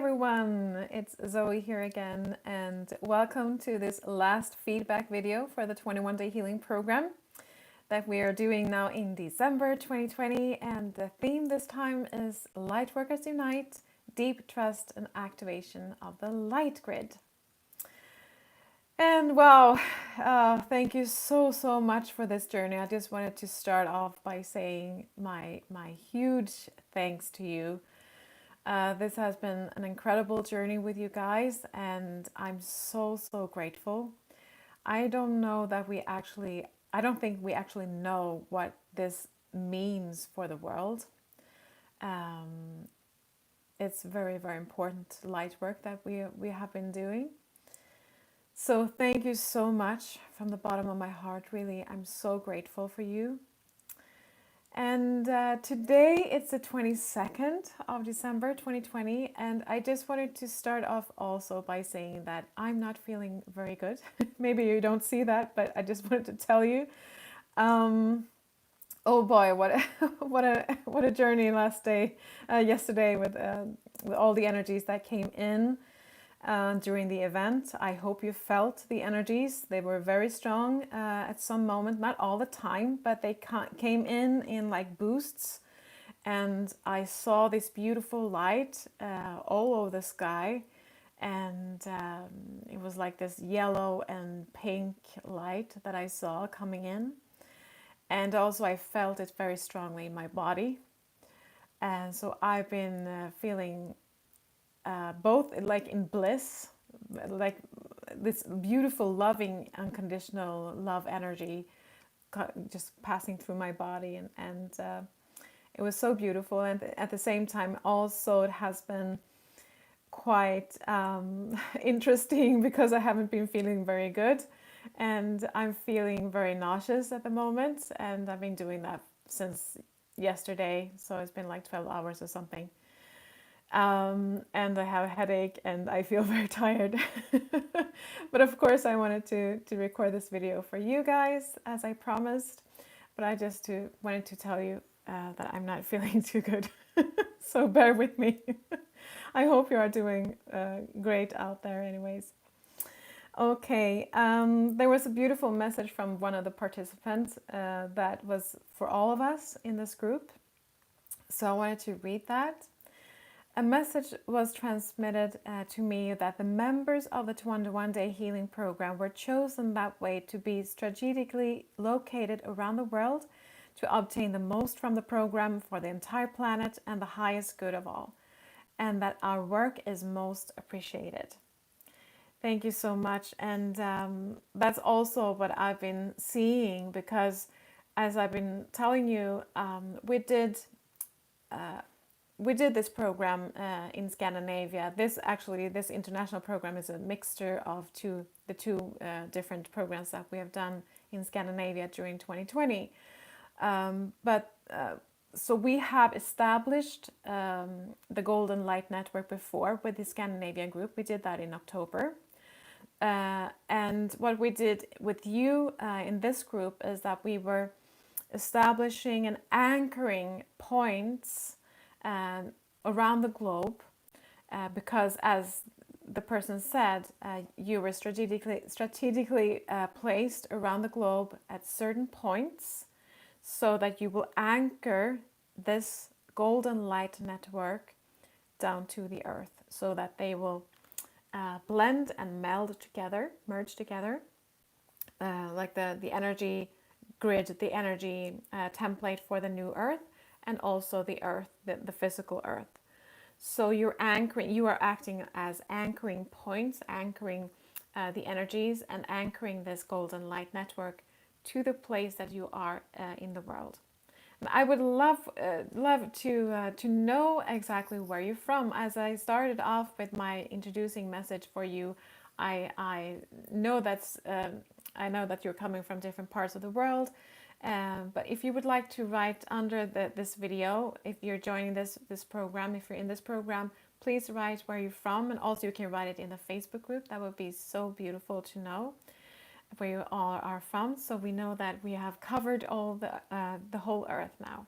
everyone, it's Zoe here again, and welcome to this last feedback video for the 21-day healing program that we are doing now in December 2020. And the theme this time is Lightworkers Unite, Deep Trust and Activation of the Light Grid. And wow, thank you so much for this journey. I just wanted to start off by saying my huge thanks to you. This has been an incredible journey with you guys, and I'm so grateful. I don't think we actually know what this means for the world. It's very important light work that we have been doing. So thank you so much from the bottom of my heart, really. I'm so grateful for you. And today it's the 22nd of December 2020, and I just wanted to start off also by saying that I'm not feeling very good. Maybe you don't see that, but I just wanted to tell you. Oh boy, what a journey yesterday with all the energies that came in during the event. I hope you felt the energies. They were very strong at some moment, not all the time, but they came in like boosts. And I saw this beautiful light all over the sky. And it was like this yellow and pink light that I saw coming in. And also I felt it very strongly in my body. And so I've been feeling both like in bliss, like this beautiful, loving, unconditional love energy just passing through my body, and it was so beautiful. And at the same time, also it has been quite interesting because I haven't been feeling very good, and I'm feeling very nauseous at the moment, and I've been doing that since yesterday, so it's been like 12 hours or something. And I have a headache and I feel very tired. But of course I wanted to record this video for you guys as I promised. But I just wanted to tell you that I'm not feeling too good. So bear with me. I hope you are doing great out there anyways. Okay, there was a beautiful message from one of the participants that was for all of us in this group. So I wanted to read that. A message was transmitted to me that the members of the 21-day healing program were chosen that way to be strategically located around the world to obtain the most from the program for the entire planet and the highest good of all, and that our work is most appreciated. Thank you so much. And that's also what I've been seeing, because as I've been telling you, we did this program in Scandinavia. This international program is a mixture of the two different programs that we have done in Scandinavia during 2020. So we have established the Golden Light Network before with the Scandinavian group. We did that in October. And what we did with you in this group is that we were establishing and anchoring points around the globe, because as the person said, you were strategically placed around the globe at certain points so that you will anchor this golden light network down to the earth, so that they will blend and merge together, like the energy grid, the energy template for the new earth, and also the earth, the physical earth. So you are acting as anchoring points, anchoring the energies, and anchoring this golden light network to the place that you are in the world. And I would love to know exactly where you're from. As I started off with my introducing message for you, I know that you're coming from different parts of the world. But if you would like to write under this video, if you're joining this program, if you're in this program, please write where you're from, and also you can write it in the Facebook group. That would be so beautiful to know where you all are from, so we know that we have covered all the whole earth now.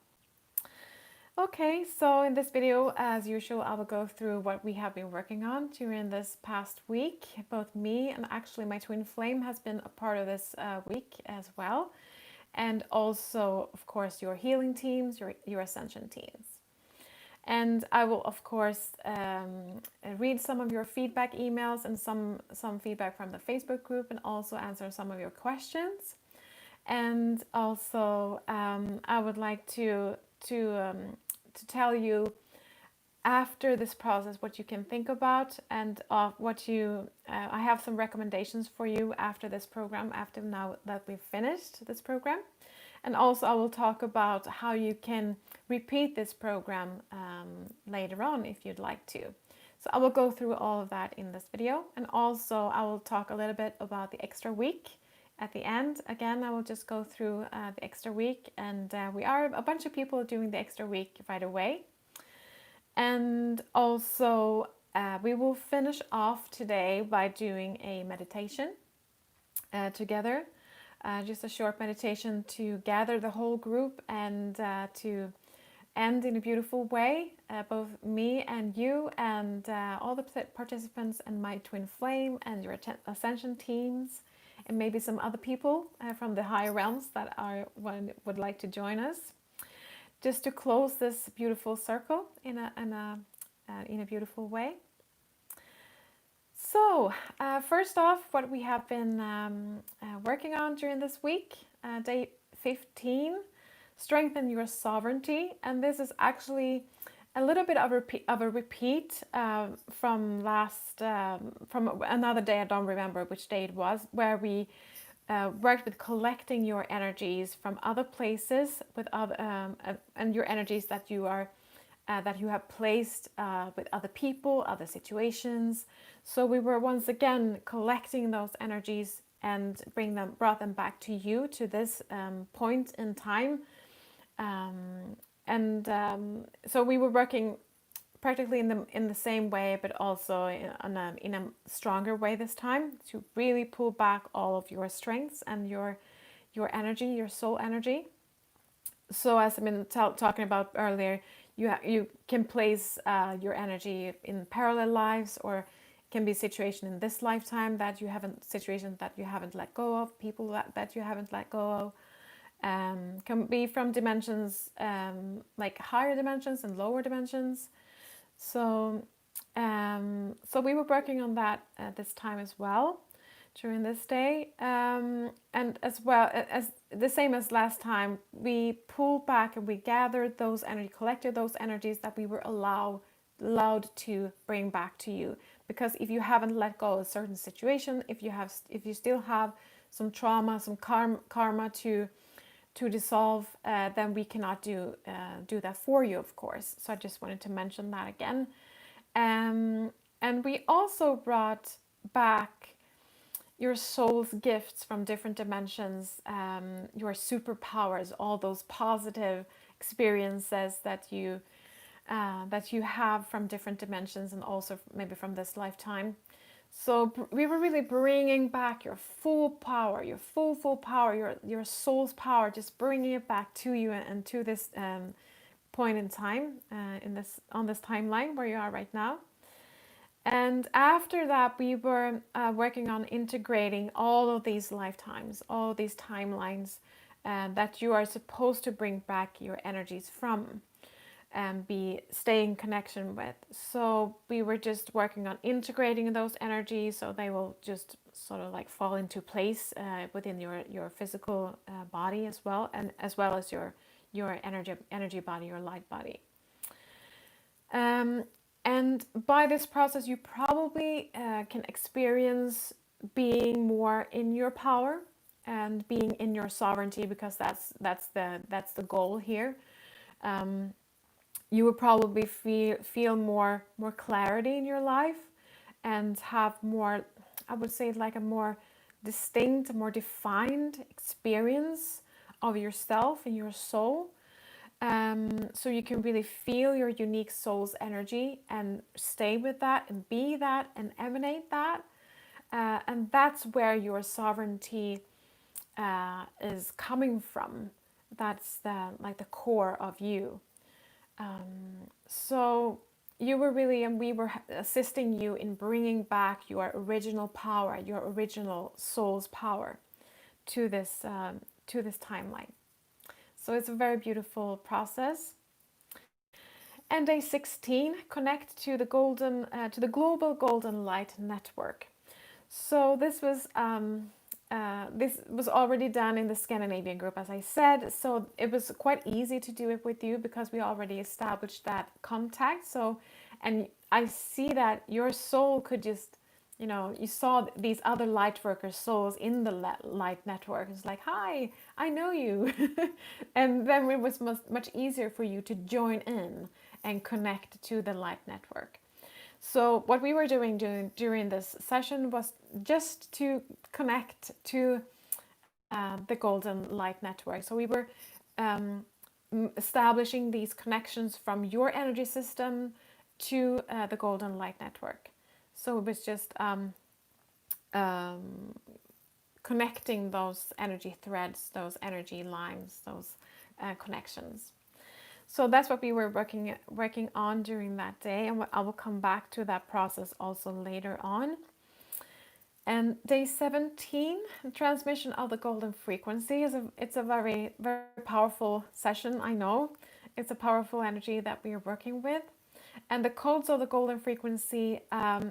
Okay, so in this video, as usual, I will go through what we have been working on during this past week. Both me and actually my twin flame has been a part of this week as well. And also, of course, your healing teams, your ascension teams. And I will, of course, read some of your feedback emails and some feedback from the Facebook group, and also answer some of your questions. And also, I would like to tell you after this process what you can think about, and what you I have some recommendations for you after this program, after now that we've finished this program. And also I will talk about how you can repeat this program later on if you'd like to. So I will go through all of that in this video, and also I will talk a little bit about the extra week at the end. Again, I will just go through the extra week, and we are a bunch of people doing the extra week right away. And also we will finish off today by doing a meditation together. Just a short meditation to gather the whole group, and to end in a beautiful way, both me and you, and all the participants, and my twin flame, and your ascension teams, and maybe some other people from the higher realms that would like to join us, just to close this beautiful circle in a beautiful way. So, first off, what we have been working on during this week, day 15, strengthen your sovereignty. And this is actually a little bit of a repeat from from another day. I don't remember which day it was, where we worked with collecting your energies from other places, with other and your energies that you have placed with other people, other situations. So we were once again collecting those energies and brought them back to you, to this point in time. So we were working practically in the same way, but also in a stronger way this time, to really pull back all of your strengths and your energy, your soul energy. So as I've been talking about earlier, you can place your energy in parallel lives, or it can be a situation in this lifetime situations that you haven't let go of, people that you haven't let go of. Can be from dimensions, like higher dimensions and lower dimensions. So we were working on that this time as well during this day, and as well as the same as last time, we pulled back and we gathered those collected those energies that we were allowed to bring back to you. Because if you haven't let go of a certain situation, if you still have some trauma, some karma to dissolve, then we cannot do that for you, of course. So I just wanted to mention that again. And we also brought back your soul's gifts from different dimensions, your superpowers, all those positive experiences that you have from different dimensions, and also maybe from this lifetime. So we were really bringing back your full power, your full power, your soul's power, just bringing it back to you and to this point in time, on this timeline where you are right now. And after that, we were working on integrating all of these lifetimes, all of these timelines that you are supposed to bring back your energies from and stay in connection with. So we were just working on integrating those energies, so they will just sort of like fall into place within your physical body as well, and as well as your energy body, your light body. And by this process, you probably can experience being more in your power and being in your sovereignty, because that's the goal here. You will probably feel more clarity in your life, and have more, I would say, like a more distinct, more defined experience of yourself and your soul. So you can really feel your unique soul's energy and stay with that and be that and emanate that. And that's where your sovereignty is coming from. That's the core of you. So you were really, and we were assisting you in bringing back your original power, your original soul's power to this timeline. So it's a very beautiful process. And day 16, connect to the to the global golden light network. So this was already done in the Scandinavian group, as I said. So it was quite easy to do it with you because we already established that contact. So, and I see that your soul could just, you know, you saw these other light worker souls in the light network. It's like, hi, I know you. And then it was much easier for you to join in and connect to the light network. So what we were doing during this session was just to connect to the golden light network. So we were um, establishing these connections from your energy system to the golden light network. So it was just um, connecting those energy threads, those energy lines, those connections. So that's what we were working on during that day, and I will come back to that process also later on. And day 17, transmission of the golden frequency it's a very powerful session. I know it's a powerful energy that we are working with, and the codes of the golden frequency. I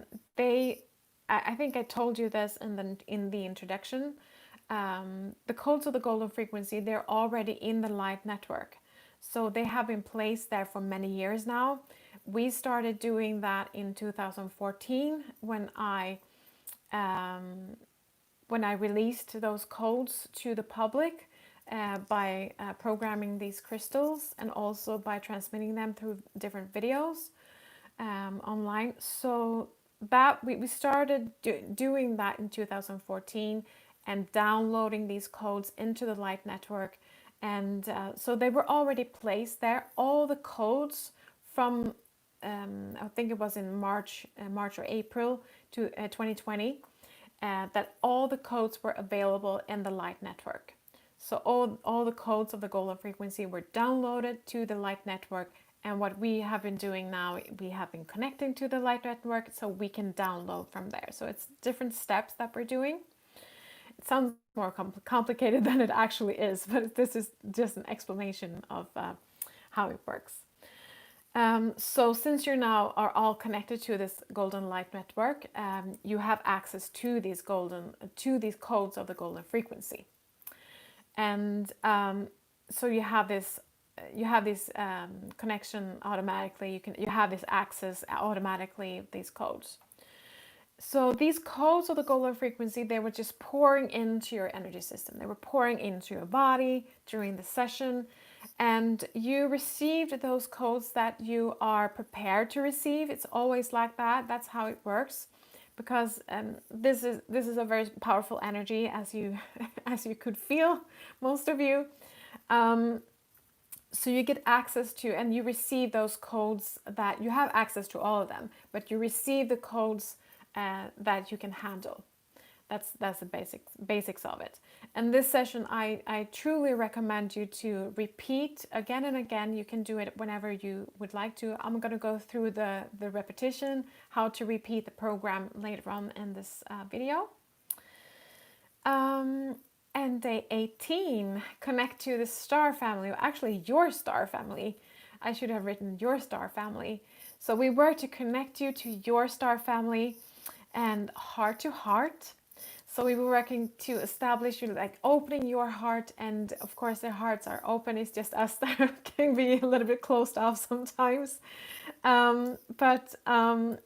think I told you this in the introduction. The codes of the golden frequency, they're already in the light network. So they have been placed there for many years now. We started doing that in 2014 when I released those codes to the public by programming these crystals and also by transmitting them through different videos online. So that we started doing that in 2014 and downloading these codes into the light network. And so they were already placed there. All the codes from I think it was in March or April to 2020, that all the codes were available in the light network. So all the codes of the golden frequency were downloaded to the light network. And what we have been doing now, we have been connecting to the light network so we can download from there. So it's different steps that we're doing. It sounds more complicated than it actually is, but this is just an explanation of how it works. So since you now are all connected to this golden light network, you have access to these codes of the golden frequency, and so you have this connection automatically. You have this access automatically, these codes. So these codes of the golden frequency, they were just pouring into your energy system. They were pouring into your body during the session, and you received those codes that you are prepared to receive. It's always like that. That's how it works, because this is a very powerful energy, as you as you could feel, most of you. So you get access to, and you receive those codes that you have access to all of them, but you receive the codes that you can handle. That's the basics of it. And this session, I truly recommend you to repeat again and again. You can do it whenever you would like to. I'm going to go through the repetition, how to repeat the program later on in this video. And day 18, connect to the star family, actually your star family. I should have written your star family. So we were to connect you to your star family and heart to heart. So we were working to establish you, like opening your heart, and of course their hearts are open. It's just us that can be a little bit closed off sometimes. But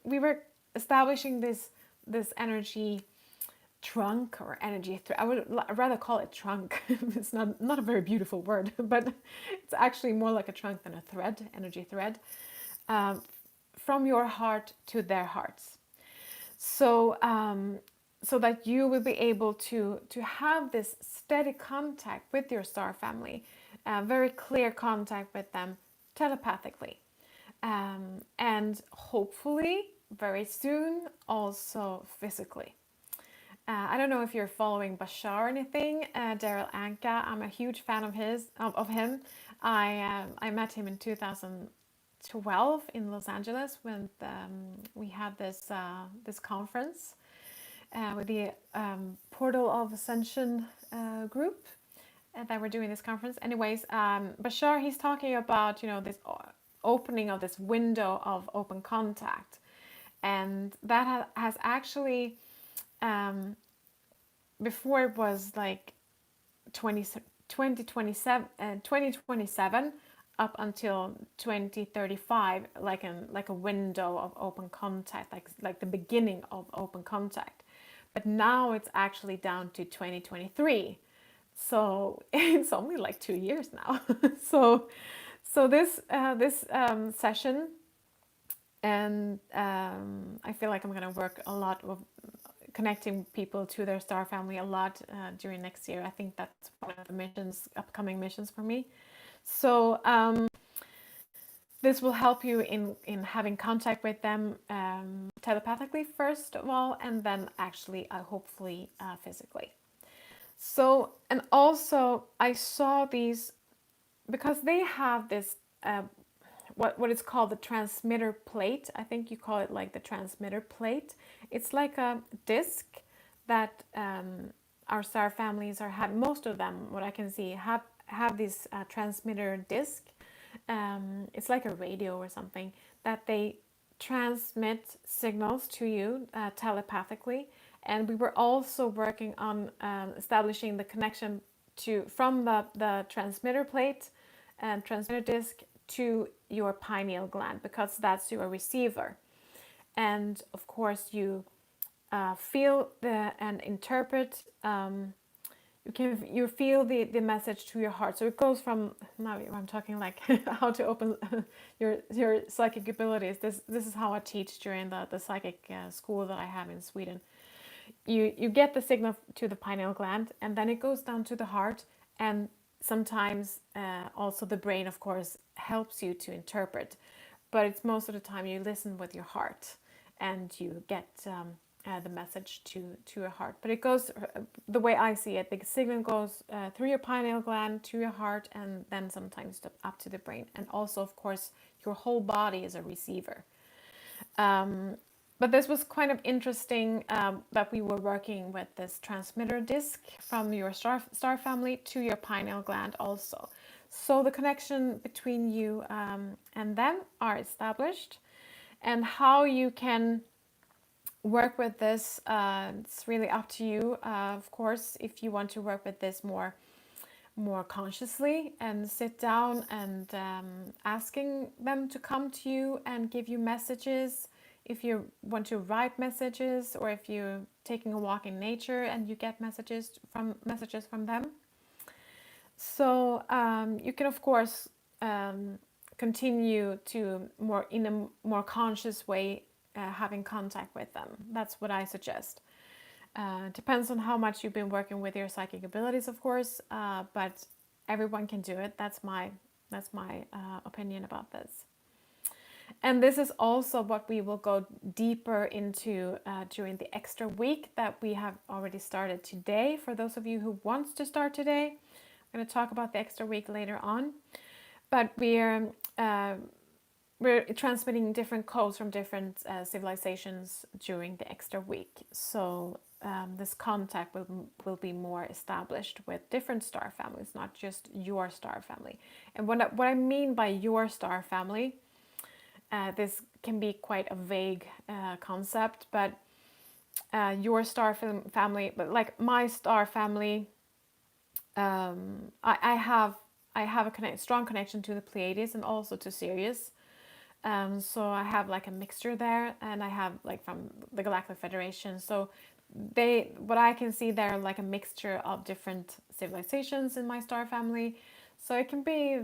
we were establishing this energy trunk or energy thread. I would rather call it trunk. It's not a very beautiful word, but it's actually more like a trunk than a thread, energy thread, from your heart to their hearts. So so that you will be able to have this steady contact with your star family, very clear contact with them telepathically, and hopefully very soon also physically. I don't know if you're following Bashar or anything, Daryl Anka. I'm a huge fan of him. I met him in 2000. 12 in Los Angeles when we had this conference with the Portal of Ascension group that we're doing this conference. Anyways, Bashar, he's talking about, this opening of this window of open contact. And that has actually, before it was like 2027 up until 2035, like a window of open contact, like the beginning of open contact. But now it's actually down to 2023. So it's only like 2 years now. so this session, and I feel like I'm going to work a lot with connecting people to their star family a lot during next year. I think that's one of the upcoming missions for me. So this will help you in having contact with them telepathically first of all, and then actually hopefully physically. So, and also I saw these because they have this what is called the transmitter plate. I think you call it like the transmitter plate. It's like a disc that our star families are have. Most of them, what I can see, have this transmitter disc. It's like a radio or something that they transmit signals to you telepathically. And we were also working on establishing the connection from the transmitter plate and transmitter disc to your pineal gland, because that's your receiver. And of course you feel and interpret, you feel the message to your heart. So it goes from, now I'm talking like how to open your psychic abilities. This is how I teach during the psychic school that I have in Sweden. You get the signal to the pineal gland, and then it goes down to the heart, and sometimes also the brain, of course, helps you to interpret. But it's most of the time you listen with your heart, and you get the message to your heart. But it goes, the way I see it, the signal goes through your pineal gland to your heart, and then sometimes up to the brain. And also, of course, your whole body is a receiver. But this was kind of interesting that we were working with this transmitter disc from your star family to your pineal gland also. So the connection between you and them are established. And how you can work with this, it's really up to you. Of course, if you want to work with this more consciously and sit down and asking them to come to you and give you messages. If you want to write messages, or if you're taking a walk in nature and you get messages from them. So you can, of course, continue to in a more conscious way having contact with them. That's what I suggest. Depends on how much you've been working with your psychic abilities, of course, but everyone can do it. That's my opinion about this. And this is also what we will go deeper into during the extra week that we have already started today. For those of you who want to start today, I'm going to talk about the extra week later on. But we're transmitting different codes from different civilizations during the extra week. So this contact will be more established with different star families, not just your star family. And what I mean by your star family, this can be quite a vague concept, but your star family, but like my star family, I have a strong connection to the Pleiades and also to Sirius. So I have like a mixture there, and I have like from the Galactic Federation. So what I can see, they're like a mixture of different civilizations in my star family. So it can be,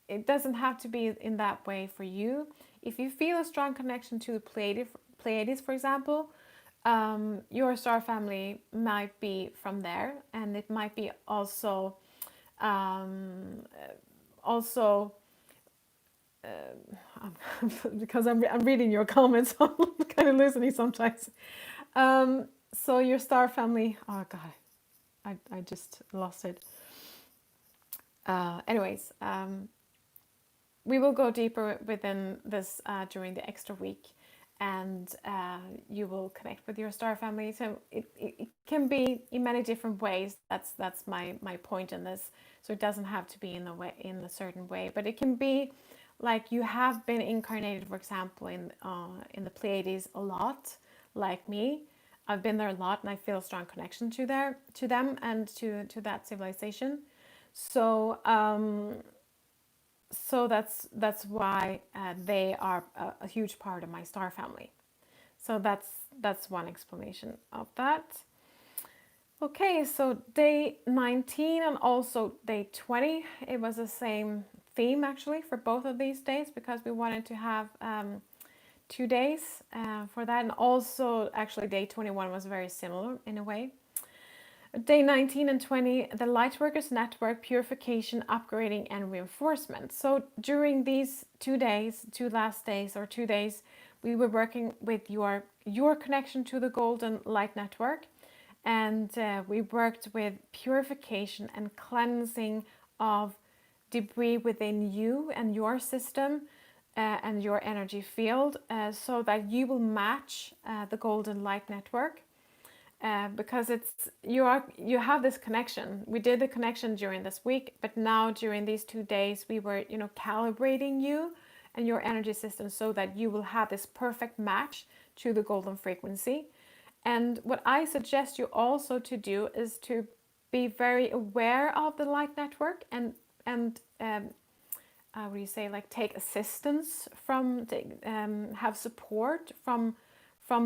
it doesn't have to be in that way for you. If you feel a strong connection to the Pleiades, for example, your star family might be from there, and it might be also because I'm reading your comments, I'm kind of listening sometimes. So your star family, oh god, I just lost it. Anyways, we will go deeper within this during the extra week, and you will connect with your star family. So it can be in many different ways. That's my point in this. So it doesn't have to be in a certain way, but it can be like you have been incarnated, for example, in the Pleiades a lot, like me. I've been there a lot, and I feel a strong connection to them and to that civilization. So so that's why they are a huge part of my star family. So that's one explanation of that. Okay, so day 19 and also day 20, it was the same theme actually for both of these days, because we wanted to have 2 days for that. And also actually day 21 was very similar in a way. Day 19 and 20, the Lightworkers Network, Purification, Upgrading, and Reinforcement. So during these 2 days, 2 last days or 2 days, we were working with your connection to the Golden Light Network. And we worked with purification and cleansing of debris within you and your system and your energy field, so that you will match the Golden Light Network. Because you have this connection. We did the connection during this week, but now during these 2 days, we were calibrating you and your energy system so that you will have this perfect match to the golden frequency. And what I suggest you also to do is to be very aware of the light network and what do you say, like take assistance from have support from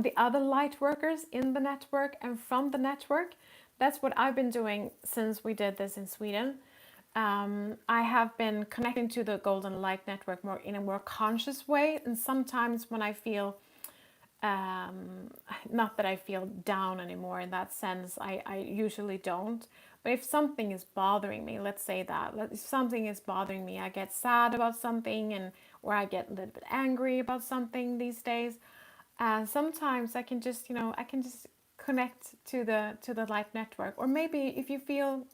the other light workers in the network and from the network. That's what I've been doing since we did this in Sweden. I have been connecting to the Golden Light Network more in a more conscious way, and sometimes when I feel not that I feel down anymore in that sense, I usually don't. But if something is bothering me, let's say that, if something is bothering me, I get sad about something, or I get a little bit angry about something these days. Sometimes I can just connect to the light network. Or maybe if you feel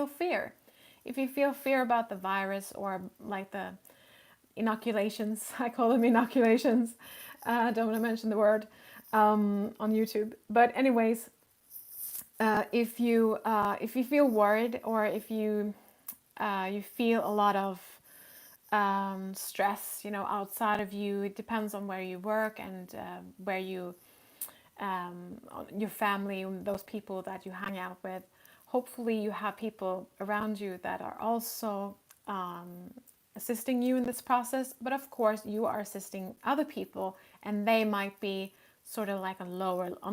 fear about the virus, or like the inoculations, I call them inoculations. I don't want to mention the word on YouTube. But anyways, if you feel worried, or if you feel a lot of stress, outside of you, it depends on where you work and where your family, those people that you hang out with. Hopefully, you have people around you that are also assisting you in this process. But of course, you are assisting other people, and they might be sort of like on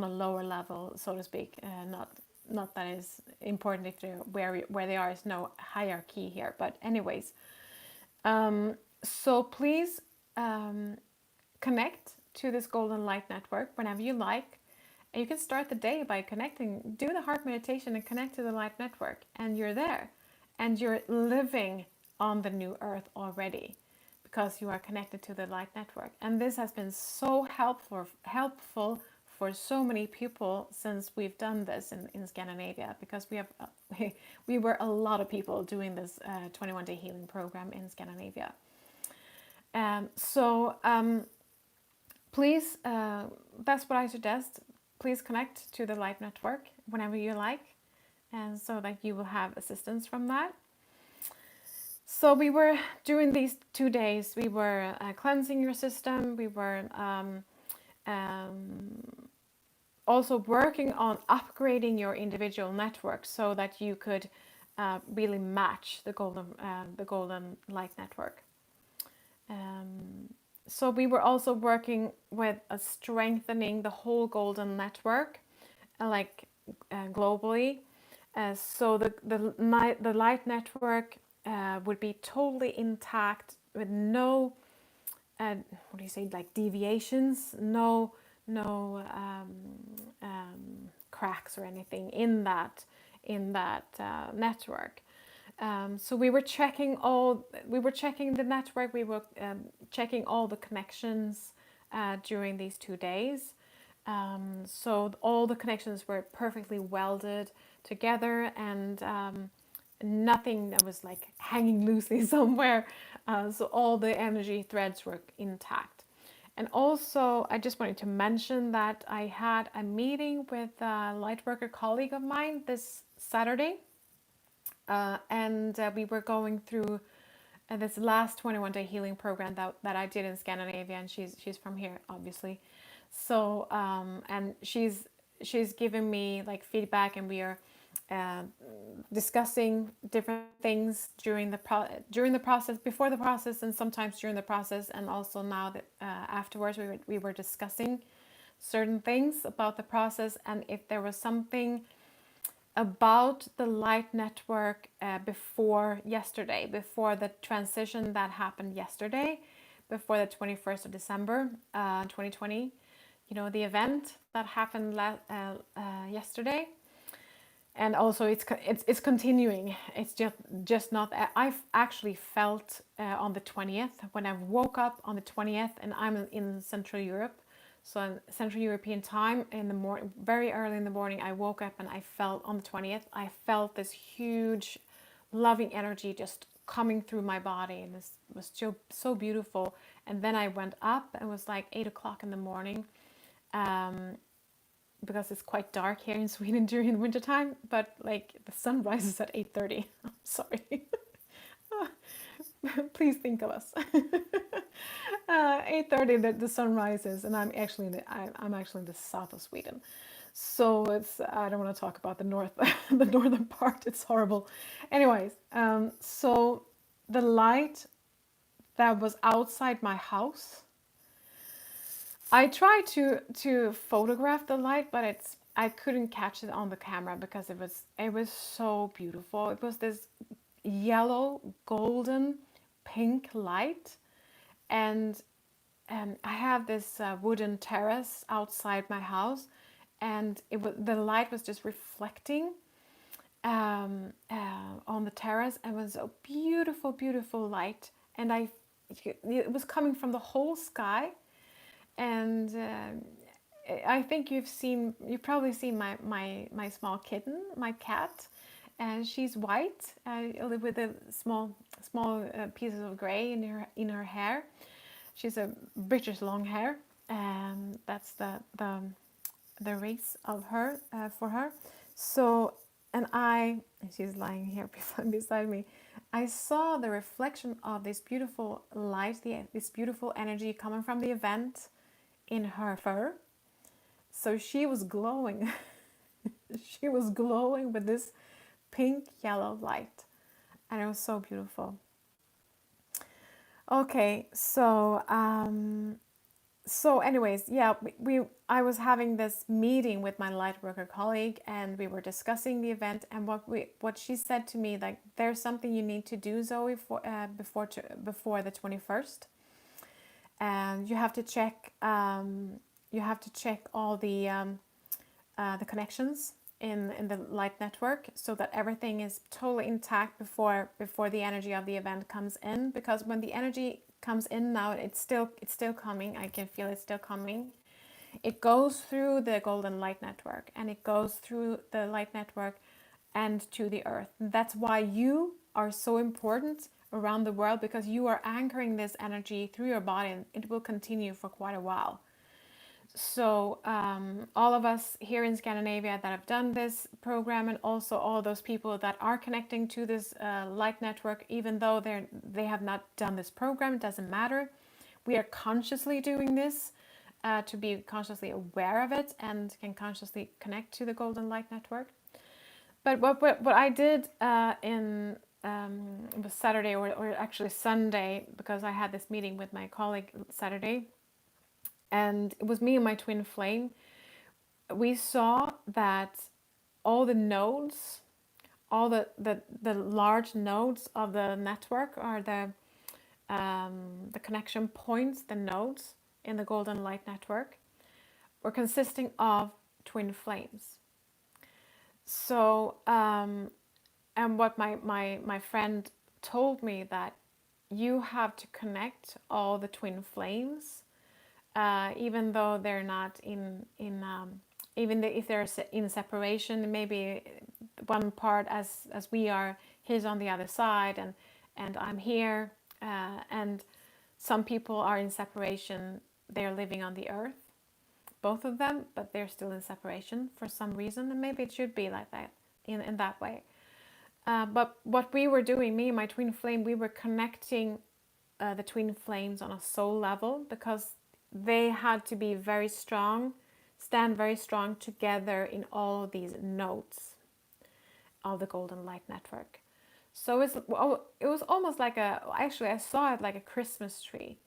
a lower level, so to speak. Not that is important if they're where they are. Is no hierarchy here. But anyways, so please connect to this Golden Light Network whenever you like. And you can start the day by connecting, do the heart meditation and connect to the Light Network. And you're there. And you're living on the new earth already, because you are connected to the Light Network. And this has been so helpful for so many people since we've done this in Scandinavia, because we were a lot of people doing this 21-day healing program in Scandinavia. So please, that's what I suggest. Please connect to the Light Network whenever you like, and so that you will have assistance from that. So we were doing these 2 days. We were cleansing your system. We were also working on upgrading your individual network so that you could really match the golden light network. So we were also working with strengthening the whole golden network, globally. So the light network would be totally intact, with no what do you say, like deviations, no cracks or anything in that network. So we were checking the network. We were checking all the connections during these 2 days. So all the connections were perfectly welded together, and nothing that was like hanging loosely somewhere. So all the energy threads were intact. And also, I just wanted to mention that I had a meeting with a Lightworker colleague of mine this Saturday, and we were going through this last 21-day healing program that I did in Scandinavia, and she's from here, obviously. So and she's giving me like feedback, and we are uh, discussing different things during the process, before the process, and sometimes during the process, and also now that afterwards we were discussing certain things about the process, and if there was something about the light network before yesterday, before the transition that happened yesterday, before the 21st of December 2020, you know, the event that happened yesterday. And also it's continuing. It's just not. I've actually felt on the 20th, when I woke up on the 20th, and I'm in Central Europe, so in Central European time, in the morning, very early in the morning, I woke up and I felt on the 20th, I felt this huge loving energy just coming through my body, and this was so beautiful. And then I went up, and it was like 8 o'clock in the morning, because it's quite dark here in Sweden during the winter time, but like the sun rises at 8:30. I'm sorry. Please think of us. 8:30 the sun rises, and I'm actually in the south of Sweden. So it's, I don't want to talk about the north, the northern part. It's horrible. Anyways, so the light that was outside my house, I tried to photograph the light, but I couldn't catch it on the camera because it was so beautiful. It was this yellow, golden, pink light, and I have this wooden terrace outside my house, and the light was just reflecting on the terrace, and it was a beautiful, beautiful light, and it was coming from the whole sky. And I think you've probably seen my small kitten, my cat, and she's white, with a small pieces of gray in her hair. She's a British long hair, and that's the race of her, for her. So, and she's lying here beside me. I saw the reflection of this beautiful light, this beautiful energy coming from the event in her fur. So she was glowing. She was glowing with this pink yellow light, and it was so beautiful. Okay, so anyways, yeah, I was having this meeting with my Lightworker colleague, and we were discussing the event, and what she said to me, like, there's something you need to do, Zoe, before the 21st, and you have to check all the connections in the light network, so that everything is totally intact before the energy of the event comes in. Because when the energy comes in now, it's still coming. I can feel it still coming. It goes through the golden light network, and it goes through the light network and to the earth. And that's why you are so important around the world, because you are anchoring this energy through your body, and it will continue for quite a while. So all of us here in Scandinavia that have done this program, and also all those people that are connecting to this light network, even though they have not done this program, it doesn't matter. We are consciously doing this to be consciously aware of it, and can consciously connect to the golden light network. But what I did it was Saturday, or actually Sunday, because I had this meeting with my colleague Saturday, and it was me and my twin flame. We saw that all the nodes, all the large nodes of the network, are the connection points, the nodes in the golden light network, were consisting of twin flames. So and what my friend told me, that you have to connect all the twin flames, even though they're not even if they're in separation, maybe one part, as we are, he's on the other side, and I'm here, And some people are in separation. They're living on the earth, both of them, but they're still in separation for some reason. And maybe it should be like that, in that way. But what we were doing, me and my twin flame, we were connecting the twin flames on a soul level, because they had to be very strong, stand very strong together in all of these nodes of the golden light network. So it was almost like actually I saw it like a Christmas tree,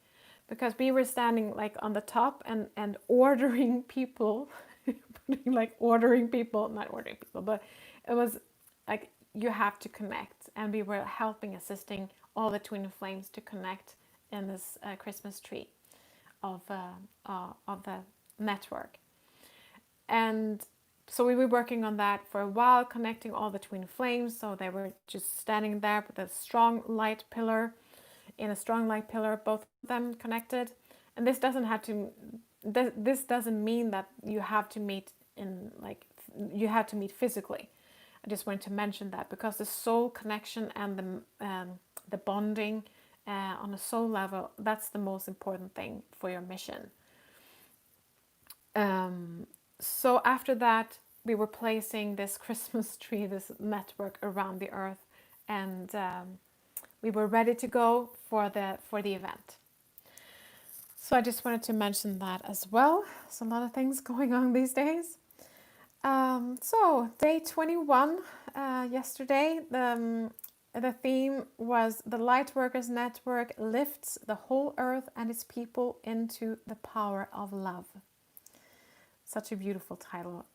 because we were standing like on the top and ordering people, like ordering people, not ordering people, but it was like you have to connect, and we were helping, assisting all the twin flames to connect in this Christmas tree of the network. And so we were working on that for a while, connecting all the twin flames. So they were just standing there with a strong light pillar, in a strong light pillar, both of them connected. And this doesn't have to. This doesn't mean that you have to meet in like you have to meet physically. I just wanted to mention that, because the soul connection and the bonding on a soul level, that's the most important thing for your mission. So after that, we were placing this Christmas tree, this network around the earth, and we were ready to go for the event. So I just wanted to mention that as well. There's a lot of things going on these days. So day 21, yesterday, the theme was the Lightworkers Network lifts the whole earth and its people into the power of love. Such a beautiful title.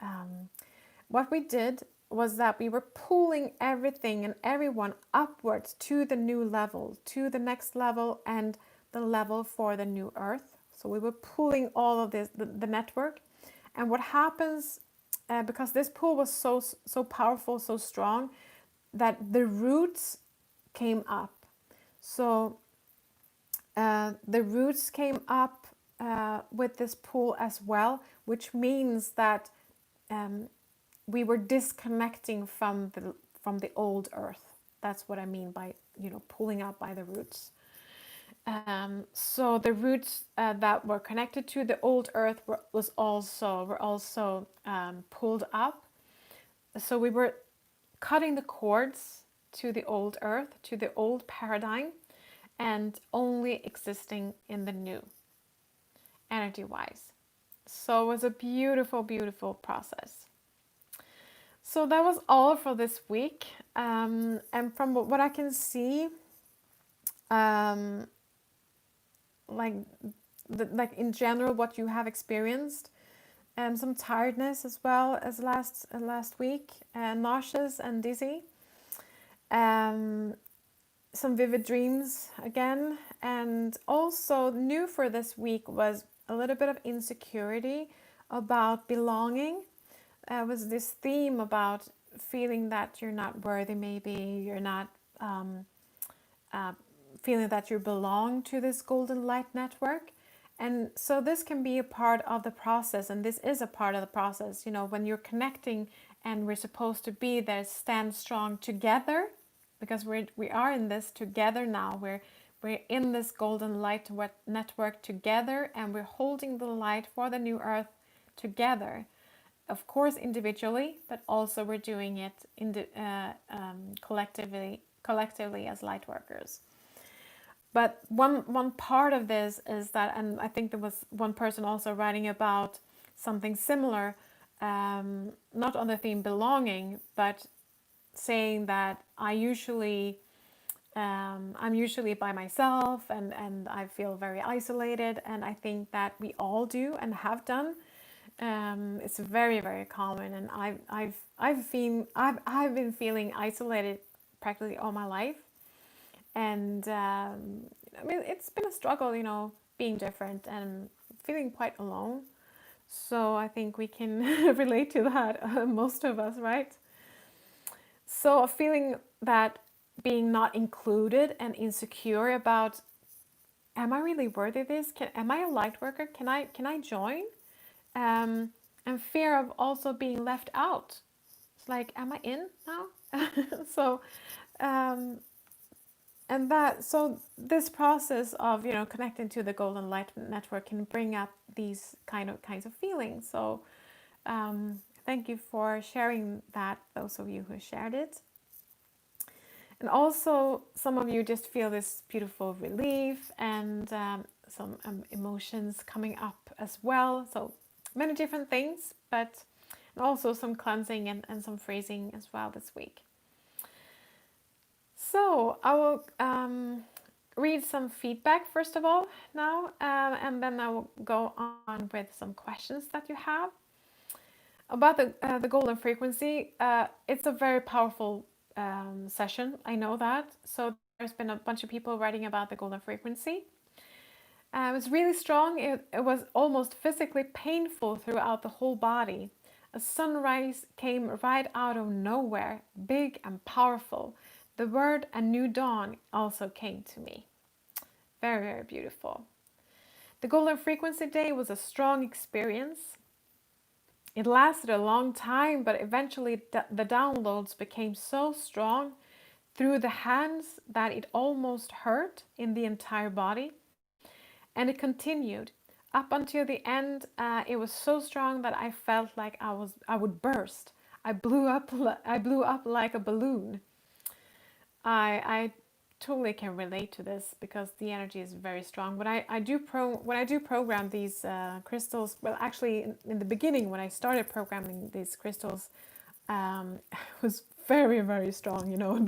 What we did was that we were pulling everything and everyone upwards to the new level, to the next level, and the level for the new earth. So we were pulling all of this, the network. And what happens, because this pull was so powerful, so strong, that the roots came up. So the roots came up with this pull as well, which means that we were disconnecting from the old earth. That's what I mean by pulling up by the roots. So the roots that were connected to the old earth were also pulled up. So we were cutting the cords to the old earth, to the old paradigm, and only existing in the new, energy-wise. So it was a beautiful, beautiful process. So that was all for this week. And from what I can see, like in general, what you have experienced, some tiredness as well as last week, nauseous and dizzy, some vivid dreams again, and also new for this week was a little bit of insecurity about belonging. Was this theme about feeling that you're not worthy, maybe you're not feeling that you belong to this golden light network. And so this can be a part of the process, and this is a part of the process. When you're connecting and we're supposed to be there, stand strong together, because we are in this together now. We're in this golden light network together, and we're holding the light for the new earth together. Of course, individually, but also we're doing it collectively as light workers. But one part of this is that, and I think there was one person also writing about something similar, not on the theme belonging, but saying that I'm usually by myself, and I feel very isolated, and I think that we all do and have done. It's very, very common, and I've been feeling isolated practically all my life, and it's been a struggle, being different and feeling quite alone. So I think we can relate to that, most of us, right? So a feeling that being not included and insecure about, am I really worthy of this? Am I a light worker? Can I join? And fear of also being left out. It's like, am I in now? So, And that, so this process of, you know, connecting to the golden light network can bring up these kinds of feelings. So thank you for sharing that, those of you who shared it. And also, some of you just feel this beautiful relief and some emotions coming up as well. So many different things, but and also some cleansing and some freezing as well this week. So I will read some feedback first of all now, and then I will go on with some questions that you have about the golden frequency. It's a very powerful session. I know that. So there's been a bunch of people writing about the golden frequency. It was really strong. It was almost physically painful throughout the whole body. A sunrise came right out of nowhere, big and powerful. The word "a new dawn" also came to me. Very, very beautiful. The Golden Frequency Day was a strong experience. It lasted a long time, but eventually the downloads became so strong through the hands that it almost hurt in the entire body. And it continued up until the end. It was so strong that I felt like I would burst. I blew up like a balloon. I totally can relate to this because the energy is very strong. When I do program these crystals, well, actually in the beginning when I started programming these crystals, it was very, very strong. You know,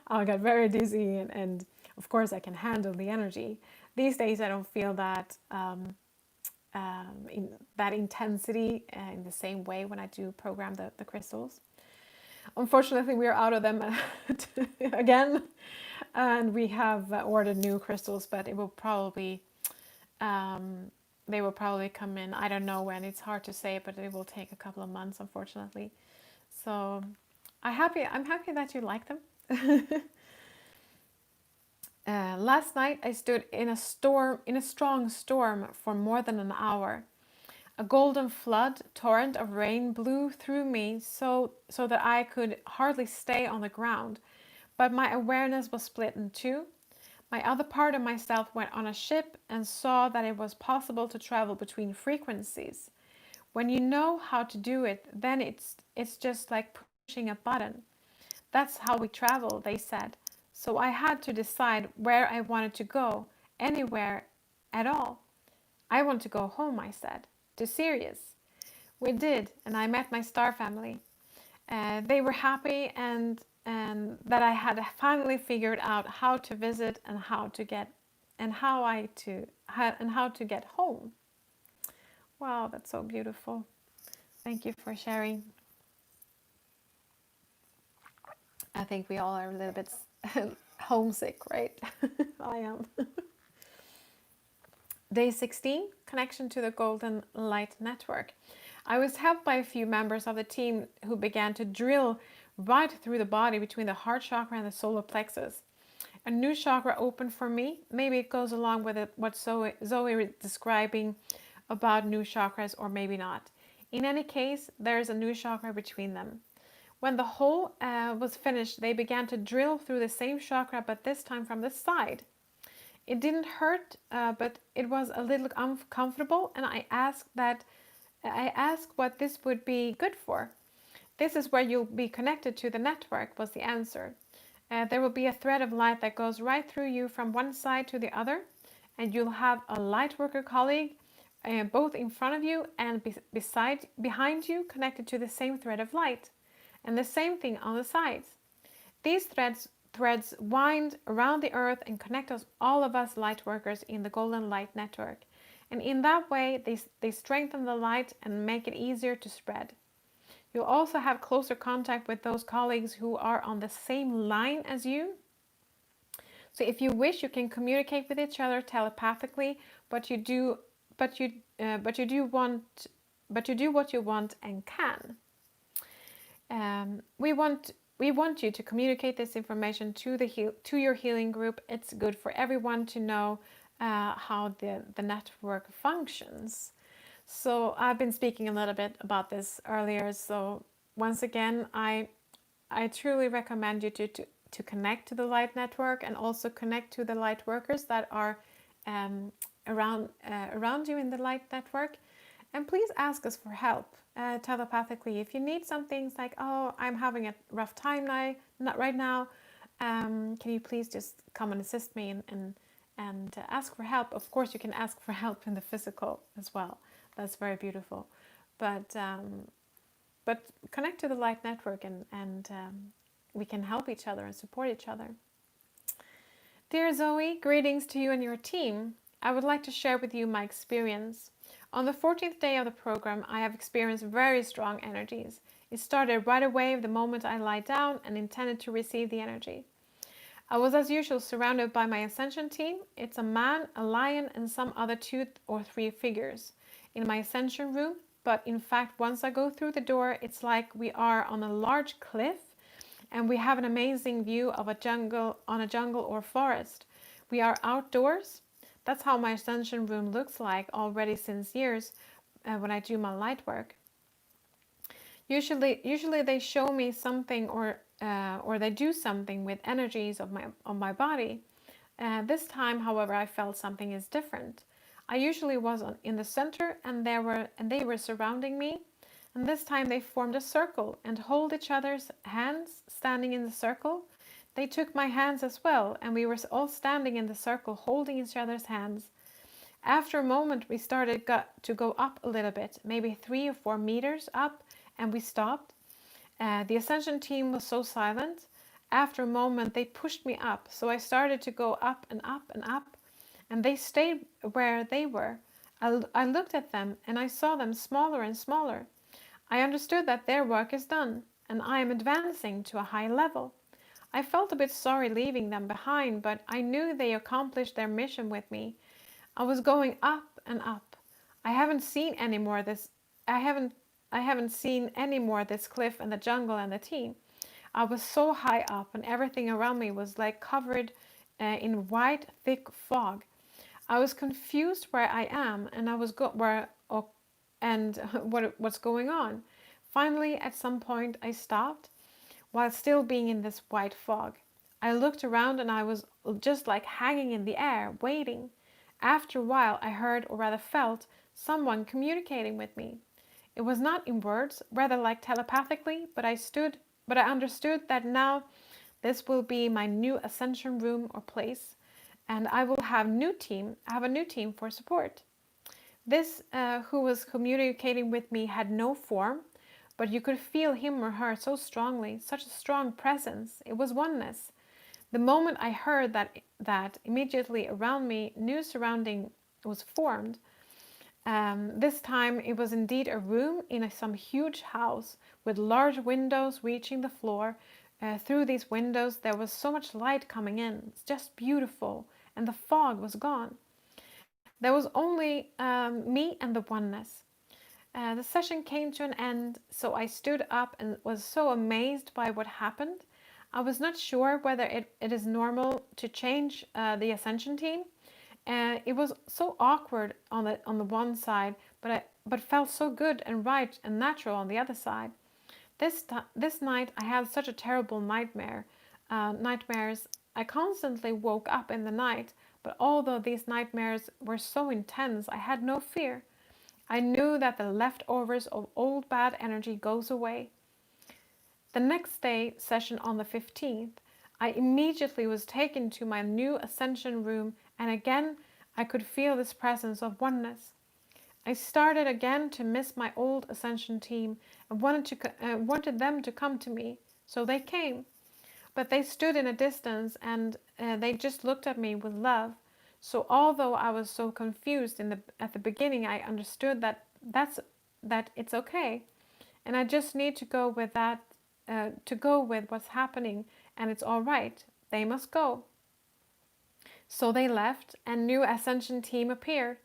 I got very dizzy, and of course I can handle the energy. These days I don't feel that in that intensity in the same way when I do program the crystals. Unfortunately, we are out of them again, and we have ordered new crystals, but it will probably they will probably come in. I don't know when. It's hard to say, but it will take a couple of months, unfortunately. So I'm happy that you like them. Last night I stood in a strong storm for more than an hour. A golden flood torrent of rain blew through me so that I could hardly stay on the ground, but my awareness was split in two. My other part of myself went on a ship and saw that it was possible to travel between frequencies. When you know how to do it, then it's just like pushing a button. That's how we travel, they said. So I had to decide where I wanted to go, anywhere at all. I want to go home, I said, to Sirius. We did, and I met my star family. They were happy and that I had finally figured out how to visit and how to get home. Wow, that's so beautiful. Thank you for sharing. I think we all are a little bit homesick, right? I am. Day 16, connection to the Golden Light Network. I was helped by a few members of the team who began to drill right through the body between the heart chakra and the solar plexus. A new chakra opened for me. Maybe it goes along with what Zoe was describing about new chakras, or maybe not. In any case, there is a new chakra between them. When the hole was finished, they began to drill through the same chakra, but this time from the side. It didn't hurt, but it was a little uncomfortable, and I asked what this would be good for. This is where you'll be connected to the network, was the answer. There will be a thread of light that goes right through you from one side to the other, and you'll have a Lightworker colleague both in front of you and behind you, connected to the same thread of light, and the same thing on the sides. These threads wind around the earth and connect all of us Lightworkers in the Golden Light Network. And in that way, they strengthen the light and make it easier to spread. You'll also have closer contact with those colleagues who are on the same line as you. So if you wish, you can communicate with each other telepathically, but you do what you want and can. We want you to communicate this information to your healing group. It's good for everyone to know how the network functions. So I've been speaking a little bit about this earlier. So once again, I truly recommend you to connect to the light network and also connect to the light workers that are around you in the light network. And please ask us for help telepathically. If you need some things like, oh, I'm having a rough time now, not right now, can you please just come and assist me and ask for help? Of course, you can ask for help in the physical as well. That's very beautiful. But connect to the light network and we can help each other and support each other. Dear Zoe, greetings to you and your team. I would like to share with you my experience. On the 14th day of the program, I have experienced very strong energies. It started right away the moment I lie down and intended to receive the energy. I was as usual surrounded by my ascension team. It's a man, a lion, and some other 2 or 3 figures in my ascension room. But in fact, once I go through the door, it's like we are on a large cliff and we have an amazing view of a jungle or forest. We are outdoors. That's how my ascension room looks like already since years when I do my light work. Usually they show me something or they do something with energies of my body. This time, however, I felt something is different. I usually was in the center, and they were surrounding me. And this time they formed a circle and hold each other's hands, standing in the circle. They took my hands as well, and we were all standing in the circle, holding each other's hands. After a moment, we started to go up a little bit, maybe 3 or 4 meters up, and we stopped. The ascension team was so silent. After a moment, they pushed me up, so I started to go up and up and up, and they stayed where they were. I looked at them, and I saw them smaller and smaller. I understood that their work is done, and I am advancing to a high level. I felt a bit sorry leaving them behind, but I knew they accomplished their mission with me. I was going up and up. I haven't seen any more of this. I haven't seen any more of this cliff and the jungle and the team. I was so high up, and everything around me was like covered in white, thick fog. I was confused where I am, and I was what's going on. Finally, at some point, I stopped, while still being in this white fog. I looked around, and I was just like hanging in the air, waiting. After a while, I heard, or rather felt, someone communicating with me. It was not in words, rather like telepathically, but I understood that now this will be my new ascension room or place, and I will have a new team for support. This who was communicating with me had no form, but you could feel him or her so strongly, such a strong presence. It was oneness. The moment I heard that immediately around me, new surrounding was formed. This time it was indeed a room in some huge house with large windows reaching the floor. Through these windows there was so much light coming in. It's just beautiful, and the fog was gone. There was only me and the oneness. The session came to an end, so I stood up and was so amazed by what happened. I was not sure whether it is normal to change the ascension team. It was so awkward on the one side, but felt so good and right and natural on the other side. This night I had such a terrible nightmares. I constantly woke up in the night, but although these nightmares were so intense, I had no fear. I knew that the leftovers of old bad energy goes away. The next day session on the 15th, I immediately was taken to my new ascension room, and again I could feel this presence of oneness. I started again to miss my old ascension team and wanted them to come to me, so they came. But they stood in a distance, and they just looked at me with love. So although I was so confused at the beginning, I understood that it's okay, and I just need to go with what's happening, and it's all right. They must go. So they left, and new ascension team appeared.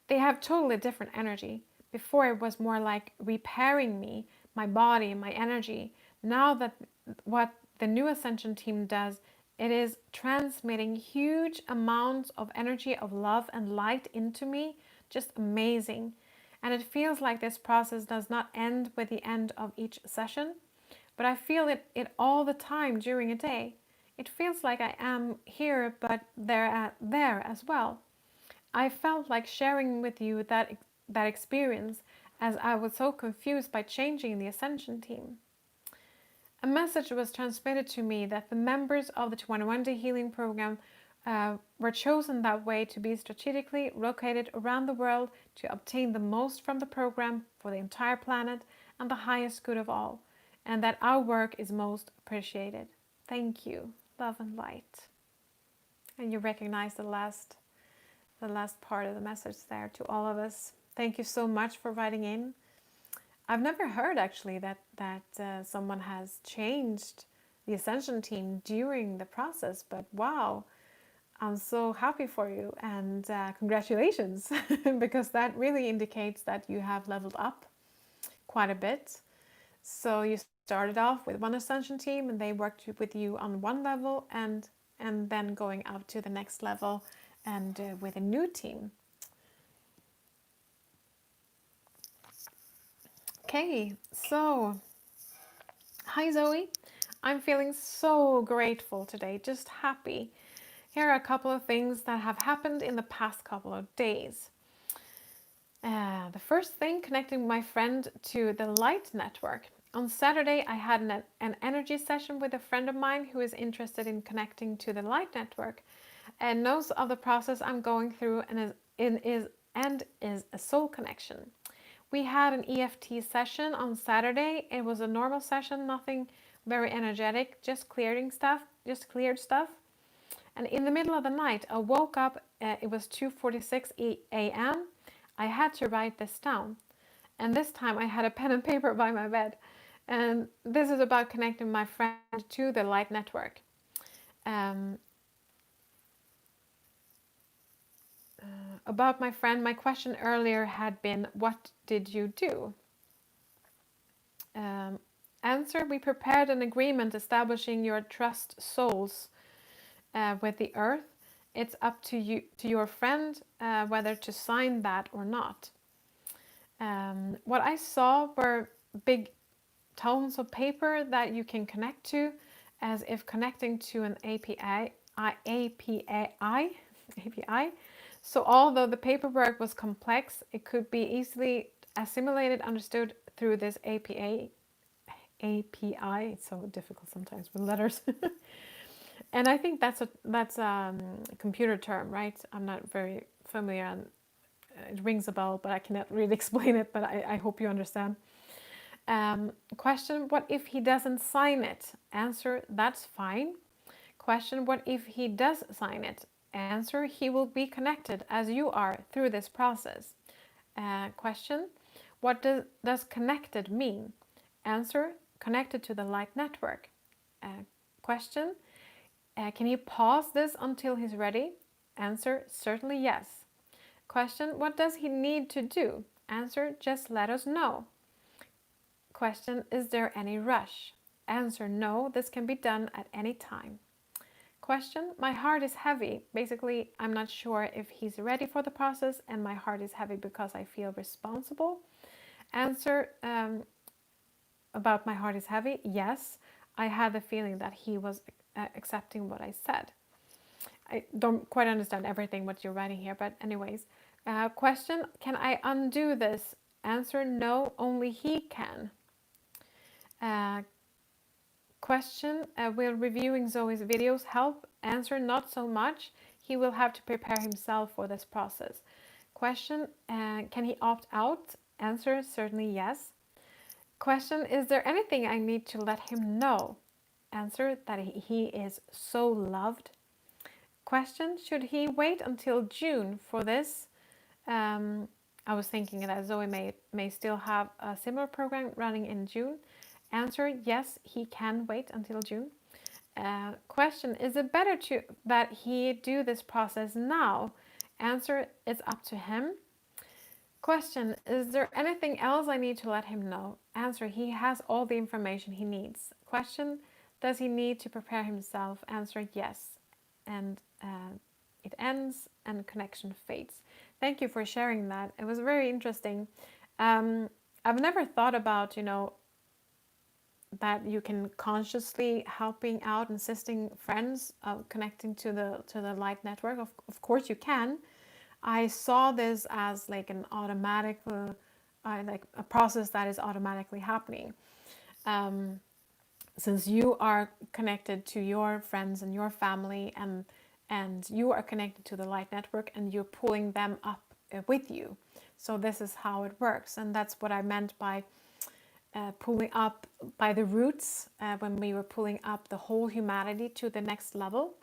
They have totally different energy. Before it was more like repairing me, my body, my energy. Now that what the new ascension team does, it is transmitting huge amounts of energy of love and light into me. Just amazing. And it feels like this process does not end with the end of each session, but I feel it all the time during a day. It feels like I am here, but there as well. I felt like sharing with you that experience, as I was so confused by changing the Ascension team. A message was transmitted to me that the members of the 21-day healing program were chosen that way to be strategically located around the world to obtain the most from the program for the entire planet and the highest good of all, and that our work is most appreciated. Thank you. Love and light. And you recognize the last part of the message there to all of us. Thank you so much for writing in. I've never heard actually that someone has changed the Ascension team during the process, but wow, I'm so happy for you, and congratulations, because that really indicates that you have leveled up quite a bit. So you started off with one Ascension team and they worked with you on one level, and then going up to the next level and with a new team. Okay, so hi Zoe. I'm feeling so grateful today, just happy. Here are a couple of things that have happened in the past couple of days. The first thing, connecting my friend to the Light Network. On Saturday, I had an energy session with a friend of mine who is interested in connecting to the Light Network and knows of the process I'm going through and is a soul connection. We had an EFT session on Saturday. It was a normal session, nothing very energetic, just cleared stuff. And in the middle of the night, I woke up. It was 2:46 a.m. I had to write this down, and this time I had a pen and paper by my bed. And this is about connecting my friend to the Light Network. About my friend, my question earlier had been, what did you do? Answer, we prepared an agreement establishing your trust souls with the earth. It's up to you, to your friend, whether to sign that or not. What I saw were big tones of paper that you can connect to, as if connecting to an API. So although the paperwork was complex, it could be easily assimilated, understood through this API. It's so difficult sometimes with letters. And I think that's a computer term, right? I'm not very familiar, and it rings a bell, but I cannot really explain it, but I hope you understand. Question, what if he doesn't sign it? Answer, that's fine. Question, what if he does sign it? Answer, he will be connected as you are through this process. Question, what does connected mean? Answer, connected to the Light Network. Question, can he pause this until he's ready? Answer, certainly yes. Question, what does he need to do? Answer, just let us know. Question, is there any rush? Answer, no, this can be done at any time. Question, my heart is heavy. Basically, I'm not sure if he's ready for the process, and my heart is heavy because I feel responsible. Answer, about my heart is heavy, yes, I had the feeling that he was accepting what I said. I don't quite understand everything what you're writing here, but anyways. Question, can I undo this? Answer, no, only he can. Question, will reviewing Zoe's videos help? Answer, not so much. He will have to prepare himself for this process. Question, can he opt out? Answer, certainly yes. Question, is there anything I need to let him know? Answer, that he is so loved. Question, should he wait until June for this? I was thinking that Zoe may still have a similar program running in June. Answer, yes, he can wait until June. Question, is it better that he do this process now? Answer, it's up to him. Question, is there anything else I need to let him know? Answer, he has all the information he needs. Question, does he need to prepare himself? Answer, yes. And it ends and connection fades. Thank you for sharing that. It was very interesting. I've never thought about, that you can consciously helping out, assisting friends, connecting to the light network. Of course you can. I saw this as like an automatic, like a process that is automatically happening. Um, since you are connected to your friends and your family, and you are connected to the light network, and you're pulling them up with you. So this is how it works, and that's what I meant by pulling up by the roots, when we were pulling up the whole humanity to the next level.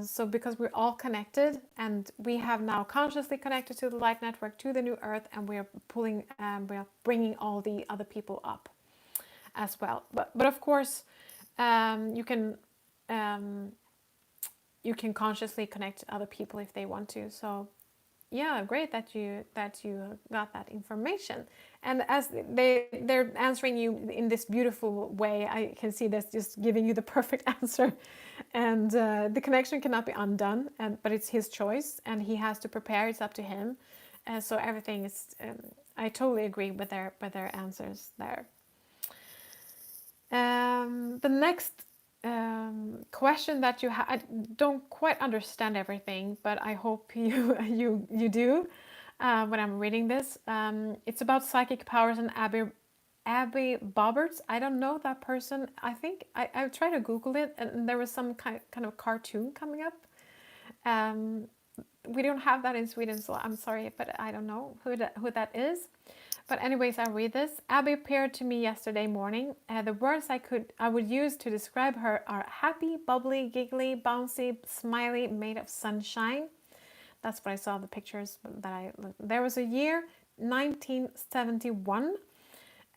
So because we're all connected, and we have now consciously connected to the light network, to the new earth, and we are pulling, we are bringing all the other people up as well. But of course, you can, um, you can consciously connect to other people if they want to. So yeah, great that you got that information. And as they're answering you in this beautiful way, I can see this just giving you the perfect answer. And the connection cannot be undone, but it's his choice, and he has to prepare. It's up to him. So everything is. I totally agree with their answers there. The next question that you have, I don't quite understand everything, but I hope you do when I'm reading this. It's about psychic powers and Abby Bobberts. I don't know that person. I think I tried to Google it, and there was some kind of cartoon coming up. Um, we don't have that in Sweden, so I'm sorry, but I don't know who that is. But anyways, I'll read this. Abby appeared to me yesterday morning. The words I would use to describe her are happy, bubbly, giggly, bouncy, smiley, made of sunshine. That's what I saw the pictures that I looked. There was a year 1971,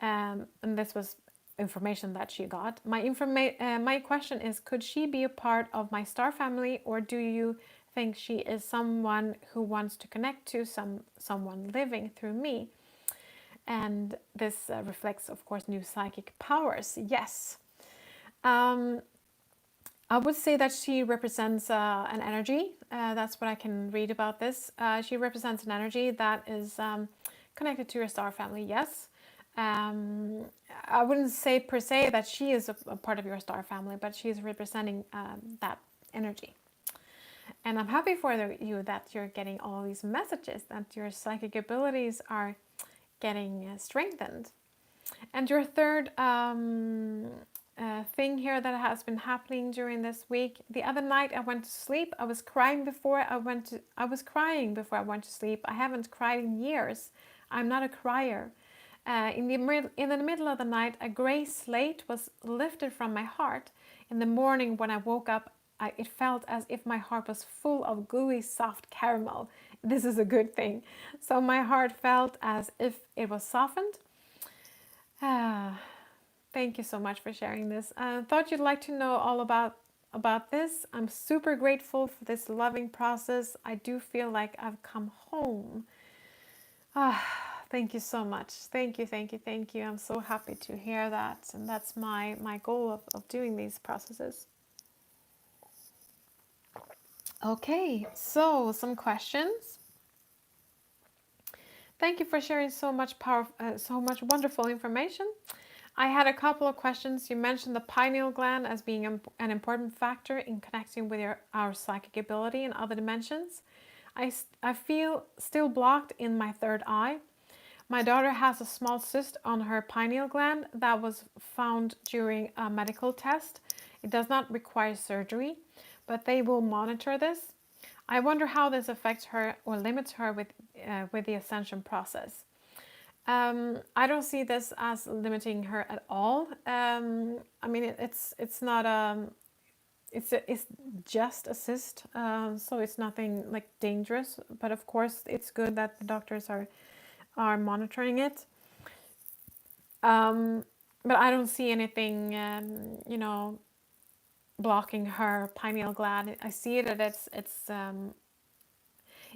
and this was information that she got. My question is, could she be a part of my star family, or do you think she is someone who wants to connect to someone living through me? And this reflects, of course, new psychic powers. Yes. I would say that she represents an energy. That's what I can read about this. She represents an energy that is connected to your star family, yes. I wouldn't say per se that she is a part of your star family, but she is representing that energy. And I'm happy for you that you're getting all these messages, that your psychic abilities are getting strengthened. And your third thing here that has been happening during this week. The other night I went to sleep. I was crying before I went to sleep. I haven't cried in years. I'm not a crier. In the middle of the night, a gray slate was lifted from my heart. In the morning, when I woke up, it felt as if my heart was full of gooey, soft caramel. This is a good thing. So my heart felt as if it was softened. Thank you so much for sharing this. Thought you'd like to know all about this. I'm super grateful for this loving process. I do feel like I've come home. Thank you so much. Thank you, thank you, thank you. I'm so happy to hear that. And that's my goal of doing these processes. Okay, so some questions. Thank you for sharing so much so much wonderful information. I had a couple of questions. You mentioned the pineal gland as being an important factor in connecting with our psychic ability in other dimensions. I feel still blocked in my third eye. My daughter has a small cyst on her pineal gland that was found during a medical test. It does not require surgery, but they will monitor this. I wonder how this affects her or limits her with the ascension process. I don't see this as limiting her at all. I mean, it's not it's just a cyst, so it's nothing like dangerous. But of course, it's good that the doctors are monitoring it. But I don't see anything, blocking her pineal gland. I see it that it's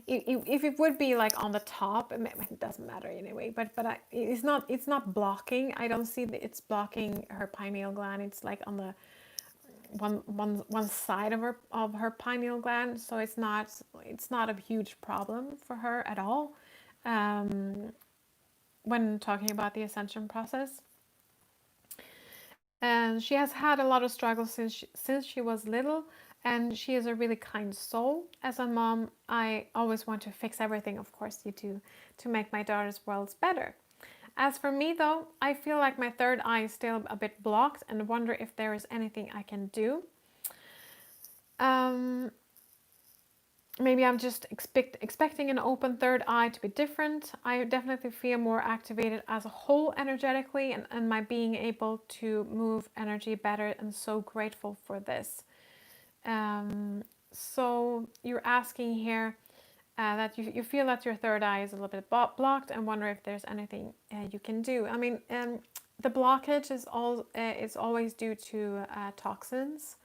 if it would be like on the top, it doesn't matter anyway. But it's not blocking. I don't see that it's blocking her pineal gland. It's like on the one side of her pineal gland. So it's not a huge problem for her at all. When talking about the ascension process. And she has had a lot of struggles since she was little, and she is a really kind soul. As a mom, I always want to fix everything, of course, to make my daughter's worlds better. As for me, though, I feel like my third eye is still a bit blocked and wonder if there is anything I can do. Um, Maybe I'm just expecting an open third eye to be different. I definitely feel more activated as a whole energetically, and my being able to move energy better, and so grateful for this. So you're asking here that you feel that your third eye is a little bit blocked, and wonder if there's anything you can do. I mean, the blockage is always due to toxins.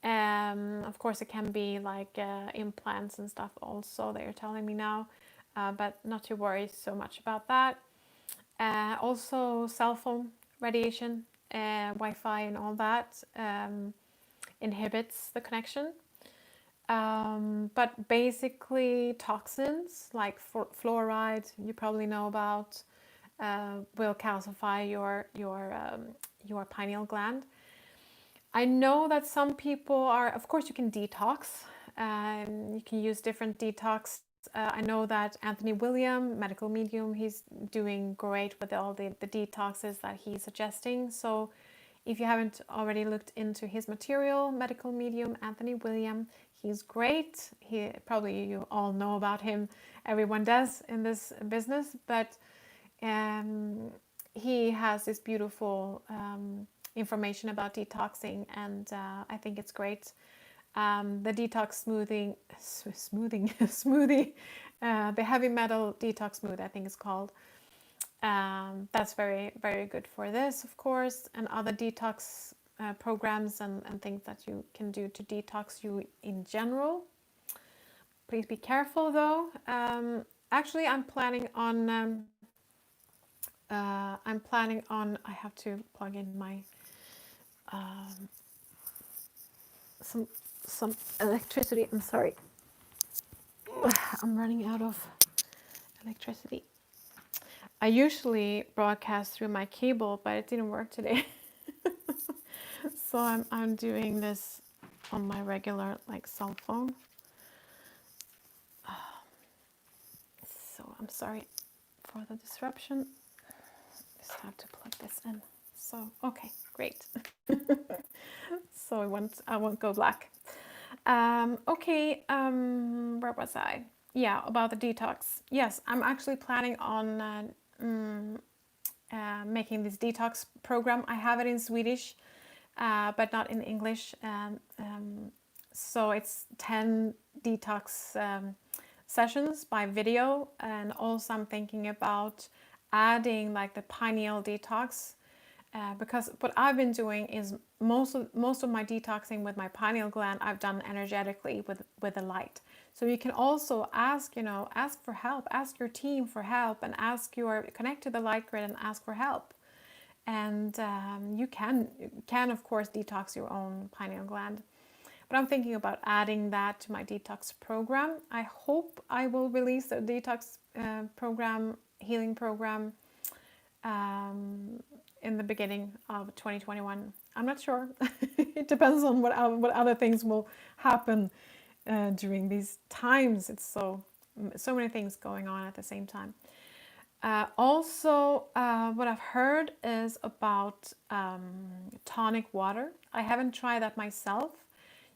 Of course, it can be like implants and stuff also, they're telling me now, but not to worry so much about that. Also, cell phone radiation, Wi-Fi and all that inhibits the connection. But basically, toxins like fluoride, you probably know about, will calcify your pineal gland. I know that some people are, of course, you can detox. You can use different detox. I know that Anthony William, medical medium, he's doing great with all the detoxes that he's suggesting. So if you haven't already looked into his material, medical medium Anthony William, he's great. He probably, you all know about him. Everyone does in this business, but he has this beautiful information about detoxing, and I think it's great. The detox smoothie, the heavy metal detox smoothie, I think it's called. That's very, very good for this, of course, and other detox programs and things that you can do to detox you in general. Please be careful though. Actually, I'm planning on. I have to plug in my some electricity. I'm sorry. I'm running out of electricity. I usually broadcast through my cable, but it didn't work today. So I'm doing this on my regular like cell phone. So I'm sorry for the disruption. Just have to plug this in. So okay, great. So I won't go black. Okay, where was I? Yeah, about the detox. Yes, I'm actually planning on making this detox program. I have it in Swedish, but not in English. So it's 10 detox sessions by video, and also I'm thinking about adding like the pineal detox. Because what I've been doing is most of my detoxing with my pineal gland I've done energetically with the light. So you can also ask for help, ask your team for help, and connect to the light grid and ask for help. And you can of course detox your own pineal gland. But I'm thinking about adding that to my detox program. I hope I will release a detox healing program in the beginning of 2021. I'm not sure. It depends on what other things will happen during these times. It's so many things going on at the same time. Also, what I've heard is about tonic water. I haven't tried that myself.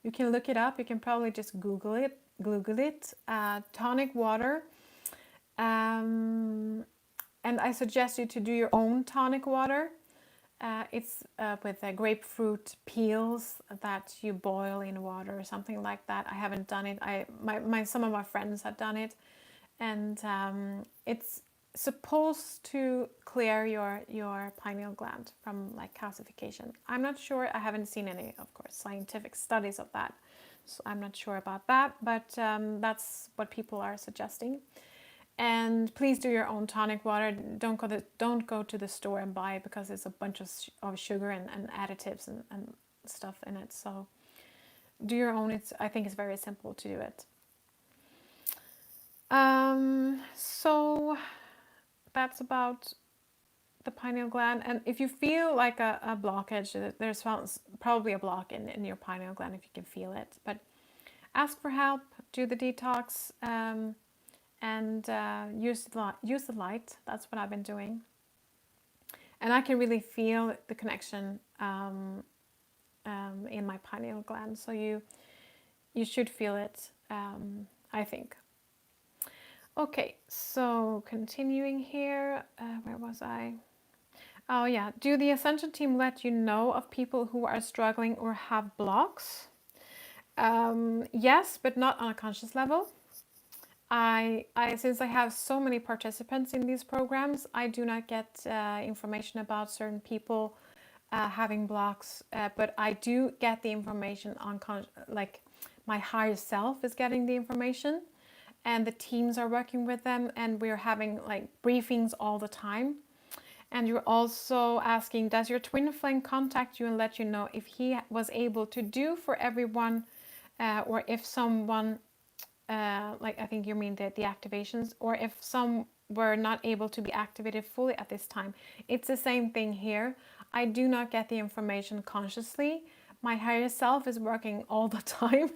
You can look it up. You can probably just Google it. Tonic water. And I suggest you to do your own tonic water. It's with grapefruit peels that you boil in water or something like that. I haven't done it. Some of my friends have done it, and it's supposed to clear your pineal gland from like calcification. I'm not sure. I haven't seen any, of course, scientific studies of that, so I'm not sure about that. But that's what people are suggesting. And please do your own tonic water. Don't go to the store and buy it, because it's a bunch of sugar and additives and stuff in it. So do your own. I think it's very simple to do it. So that's about the pineal gland. And if you feel like a blockage, there's probably a block in your pineal gland if you can feel it. But ask for help, do the detox, and use the light. That's what I've been doing. And I can really feel the connection in my pineal gland. So you should feel it, I think. Okay, so continuing here, where was I? Oh yeah, do the Ascension team let you know of people who are struggling or have blocks? Yes, but not on a conscious level. Since I have so many participants in these programs, I do not get information about certain people having blocks, but I do get the information on, like my higher self is getting the information, and the teams are working with them, and we're having like briefings all the time. And you're also asking, does your twin flame contact you and let you know if he was able to do for everyone, or if someone, like I think you mean the activations, or if some were not able to be activated fully at this time? It's the same thing here. I do not get the information consciously. My higher self is working all the time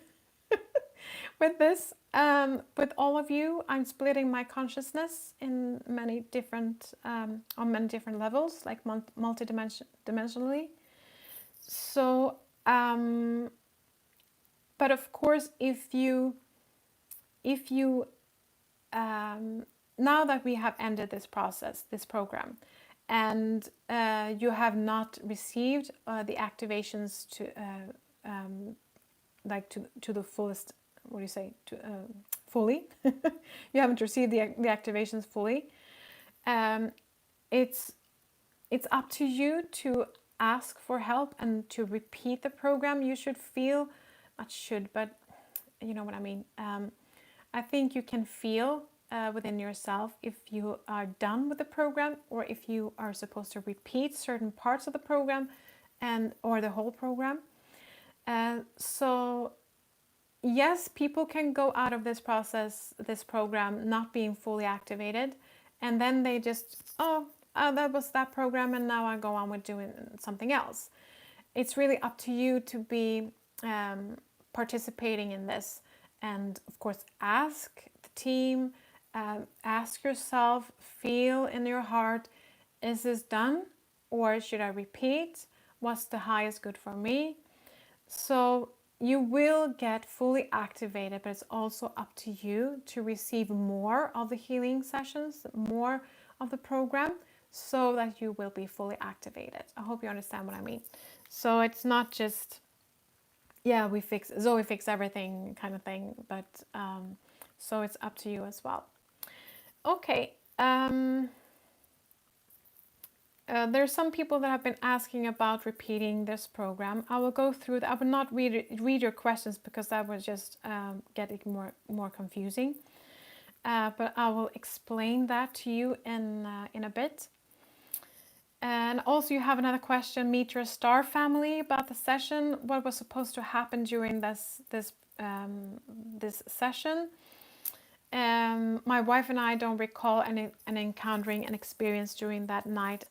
with this. With all of you, I'm splitting my consciousness in many different, on many different levels, like multidimensionally. So, but of course, if you now that we have ended this process, this program, and you have not received the activations to like to the fullest, what do you say, to fully, you haven't received the activations fully, it's up to you to ask for help and to repeat the program. You should feel, not should, but you know what I mean. I think you can feel within yourself if you are done with the program, or if you are supposed to repeat certain parts of the program or the whole program. So yes, people can go out of this process, this program, not being fully activated, and then they just, that was that program, and now I go on with doing something else. It's really up to you to be participating in this, and of course ask the team, ask yourself, feel in your heart, is this done, or should I repeat? What's the highest good for me? So you will get fully activated, but it's also up to you to receive more of the healing sessions, more of the program, so that you will be fully activated. I hope you understand what I mean. So it's not just, yeah, Zoe fix everything kind of thing, but so it's up to you as well. Okay. There's some people that have been asking about repeating this program. I will go through I will not read your questions, because that would just get it more confusing. But I will explain that to you in a bit. And also you have another question, meet your star family, about the session. What was supposed to happen during this session? My wife and I don't recall any encountering an experience during that night.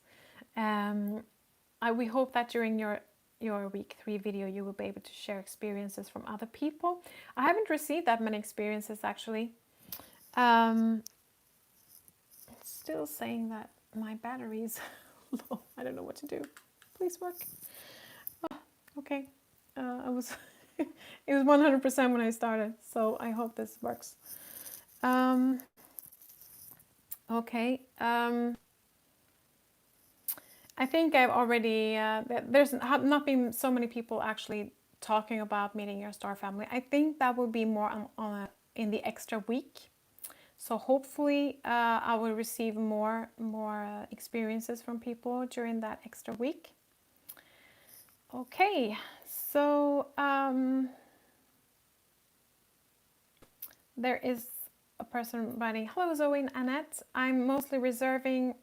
We hope that during your week 3 video you will be able to share experiences from other people. I haven't received that many experiences actually. It's still saying that my battery is low. I don't know what to do. Please work. Oh, okay. It was 100% when I started, so I hope this works. Okay. I think I've already, there's not been so many people actually talking about meeting your star family. I think that will be more in the extra week. So hopefully I will receive more experiences from people during that extra week. Okay, so there is a person writing, hello Zoe and Annette, I'm mostly reserving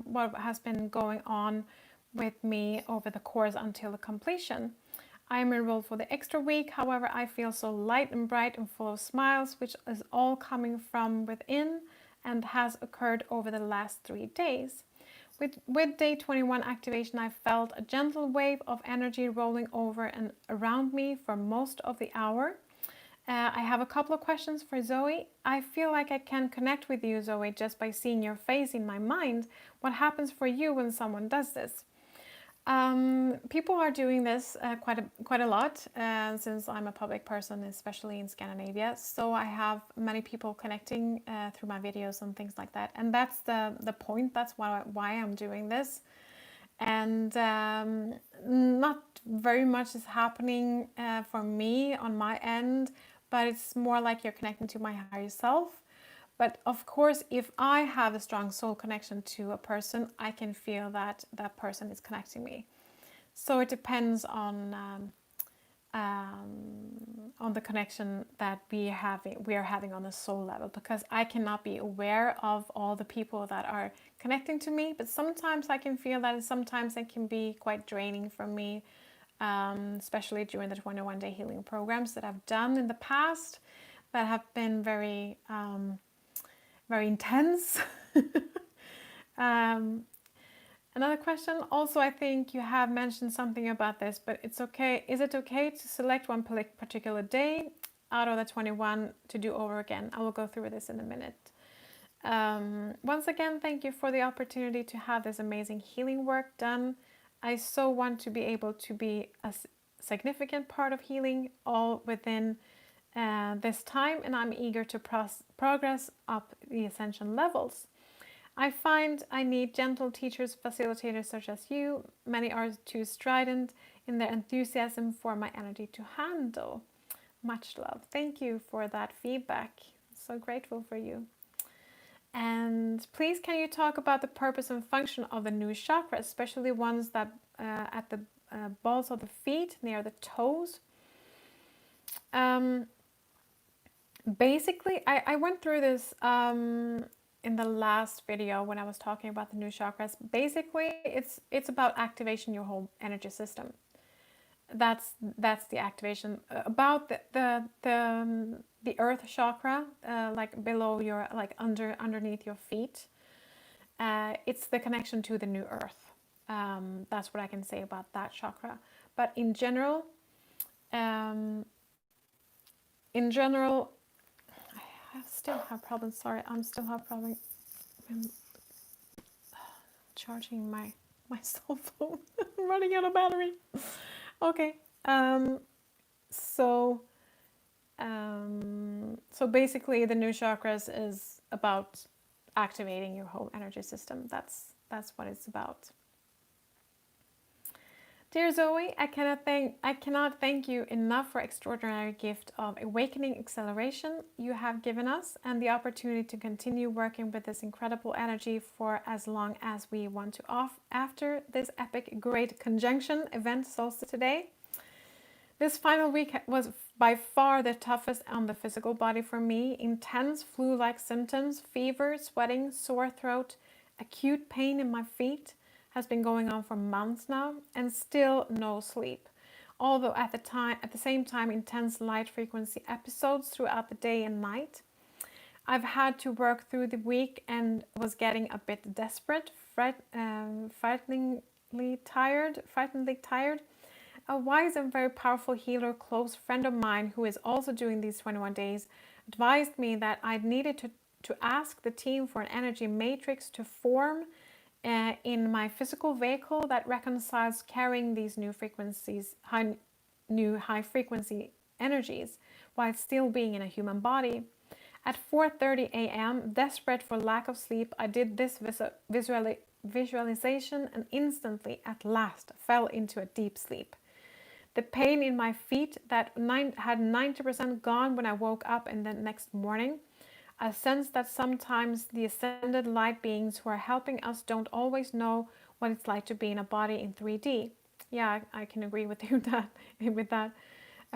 what has been going on with me over the course until the completion. I am enrolled for the extra week, however I feel so light and bright and full of smiles, which is all coming from within and has occurred over the last 3 days. With day 21 activation, I felt a gentle wave of energy rolling over and around me for most of the hour. I have a couple of questions for Zoe. I feel like I can connect with you, Zoe, just by seeing your face in my mind. What happens for you when someone does this? People are doing this quite a lot since I'm a public person, especially in Scandinavia. So I have many people connecting through my videos and things like that. And that's the point. That's why I'm doing this. And not very much is happening for me on my end, but it's more like you're connecting to my higher self. But of course, if I have a strong soul connection to a person, I can feel that that person is connecting me. So it depends on the connection that we are having on a soul level, because I cannot be aware of all the people that are connecting to me. But sometimes I can feel that, and sometimes it can be quite draining for me, especially during the 21-day healing programs that I've done in the past that have been very very intense. Another question, also I think you have mentioned something about this, but it's okay. Is it okay to select one particular day out of the 21 to do over again? I will go through this in a minute. Once again, thank you for the opportunity to have this amazing healing work done. I so want to be able to be a significant part of healing all within this time, and I'm eager to progress up the ascension levels. I find I need gentle teachers, facilitators such as you. Many are too strident in their enthusiasm for my energy to handle. Much love. Thank you for that feedback. So grateful for you. And please, can you talk about the purpose and function of the new chakras, especially ones that at the balls of the feet, near the toes? Basically, I went through this in the last video when I was talking about the new chakras. Basically, it's about activation your whole energy system. That's the activation. About the earth chakra, like below your, like underneath your feet. It's the connection to the new earth. That's what I can say about that chakra. But in general, I still have problems. Sorry, I'm still have problems. I'm charging my cell phone. I'm running out of battery. Okay. So basically, the new chakras is about activating your whole energy system. That's what it's about. Dear Zoe, I cannot thank you enough for extraordinary gift of awakening acceleration you have given us, and the opportunity to continue working with this incredible energy for as long as we want to after this epic great conjunction event solstice today. This final week was by far the toughest on the physical body for me. Intense flu-like symptoms, fever, sweating, sore throat, acute pain in my feet has been going on for months now, and still no sleep. Although at the same time, intense light frequency episodes throughout the day and night. I've had to work through the week and was getting a bit desperate, frighteningly tired. A wise and very powerful healer, close friend of mine who is also doing these 21 days, advised me that I needed to ask the team for an energy matrix to form in my physical vehicle that reconciles carrying these new high frequency energies while still being in a human body. At 4:30 a.m., desperate for lack of sleep, I did this visualization and instantly, at last, fell into a deep sleep. The pain in my feet that had 90% gone when I woke up in the next morning. I sense that sometimes the ascended light beings who are helping us don't always know what it's like to be in a body in 3D. Yeah, I can agree with you with that.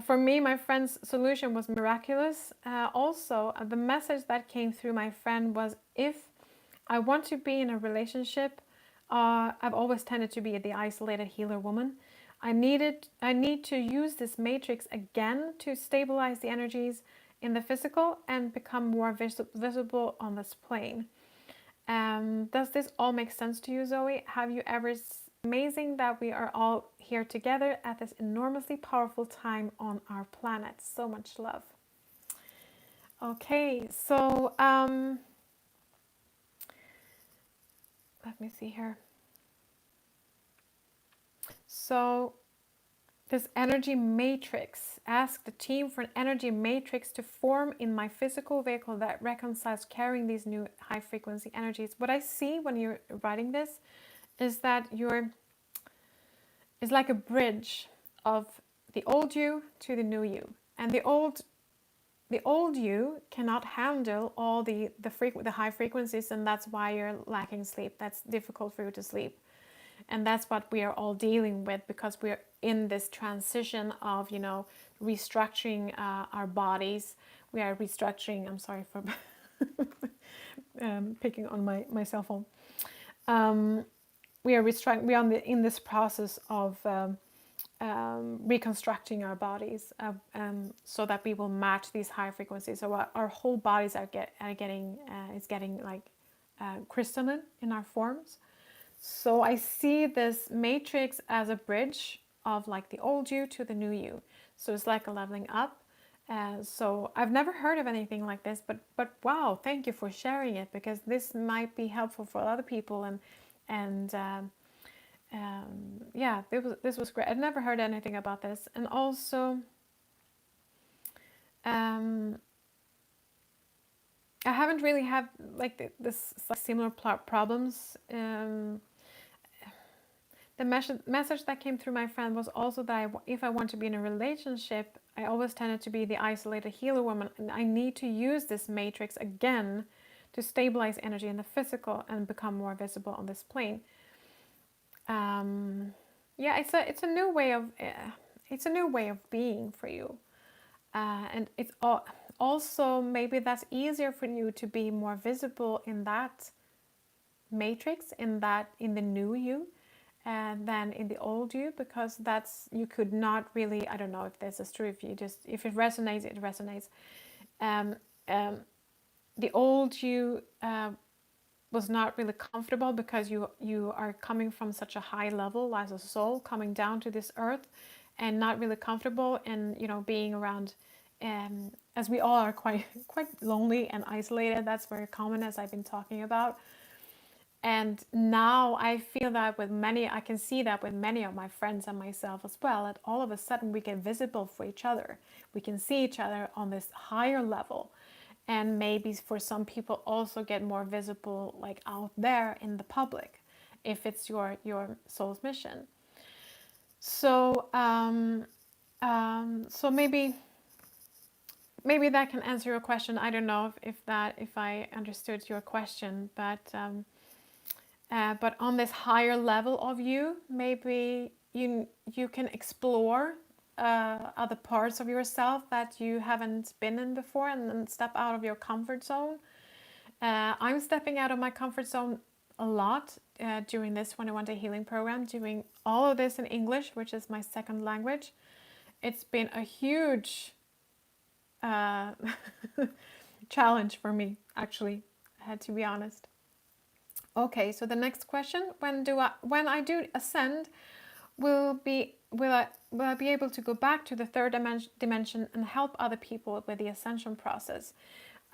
For me, my friend's solution was miraculous. Also, the message that came through my friend was, if I want to be in a relationship, I've always tended to be the isolated healer woman. I need to use this matrix again to stabilize the energies in the physical and become more visible on this plane. Does this all make sense to you, Zoe? Have you ever amazing that we are all here together at this enormously powerful time on our planet. So much love. Okay, so let me see here. So this energy matrix, ask the team for an energy matrix to form in my physical vehicle that reconciles carrying these new high frequency energies. What I see when you're writing this is that it's like a bridge of the old you to the new you. And the old you cannot handle all the high frequencies, and that's why you're lacking sleep. That's difficult for you to sleep. And that's what we are all dealing with, because we're in this transition of, restructuring our bodies. We are restructuring, I'm sorry for picking on my cell phone. We are restructuring, we are in this process of reconstructing our bodies so that we will match these high frequencies. So our whole bodies are getting like crystalline in our forms. So I see this matrix as a bridge of like the old you to the new you. So it's like a leveling up. So I've never heard of anything like this, but wow, thank you for sharing it, because this might be helpful for other people. And yeah, this was great. I'd never heard anything about this. And also, I haven't really had like this like similar problems. The message that came through my friend was also that if I want to be in a relationship, I always tended to be the isolated healer woman, and I need to use this matrix again to stabilize energy in the physical and become more visible on this plane. Yeah, it's a new way of being for you, and it's also maybe that's easier for you to be more visible in that matrix, in the new you, than in the old you, because that's, you could not really, I don't know if this is true, if it resonates, it resonates. Um, um, the old you was not really comfortable, because you are coming from such a high level as a soul, coming down to this earth, and not really comfortable, and being around, as we all are quite lonely and isolated. That's very common, as I've been talking about. And now I feel that I can see that with many of my friends and myself as well, that all of a sudden we get visible for each other. We can see each other on this higher level. And maybe for some people also get more visible, like out there in the public, if it's your soul's mission. So, so maybe that can answer your question. I don't know if I understood your question, but on this higher level of you, maybe you can explore other parts of yourself that you haven't been in before, and then step out of your comfort zone. I'm stepping out of my comfort zone a lot during this 21-day healing program, doing all of this in English, which is my second language. It's been a huge challenge for me, actually, to be honest. Okay, so the next question: when I do ascend, will I be able to go back to the third dimension and help other people with the ascension process?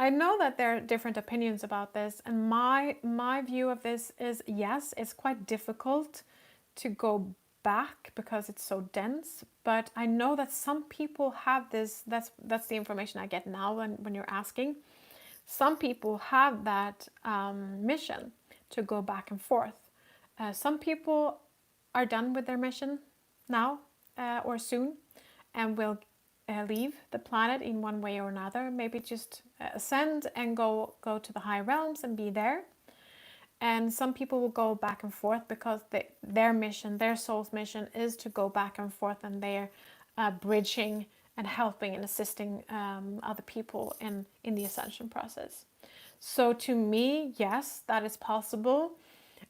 I know that there are different opinions about this, and my view of this is yes, it's quite difficult to go back because it's so dense. But I know that some people have this. That's the information I get now when you're asking. Some people have that mission to go back and forth. Some people are done with their mission now or soon, and will leave the planet in one way or another. Maybe just ascend and go to the high realms and be there. And some people will go back and forth because their mission, their soul's mission, is to go back and forth, and they're bridging and helping and assisting other people in the ascension process. So to me, yes, that is possible,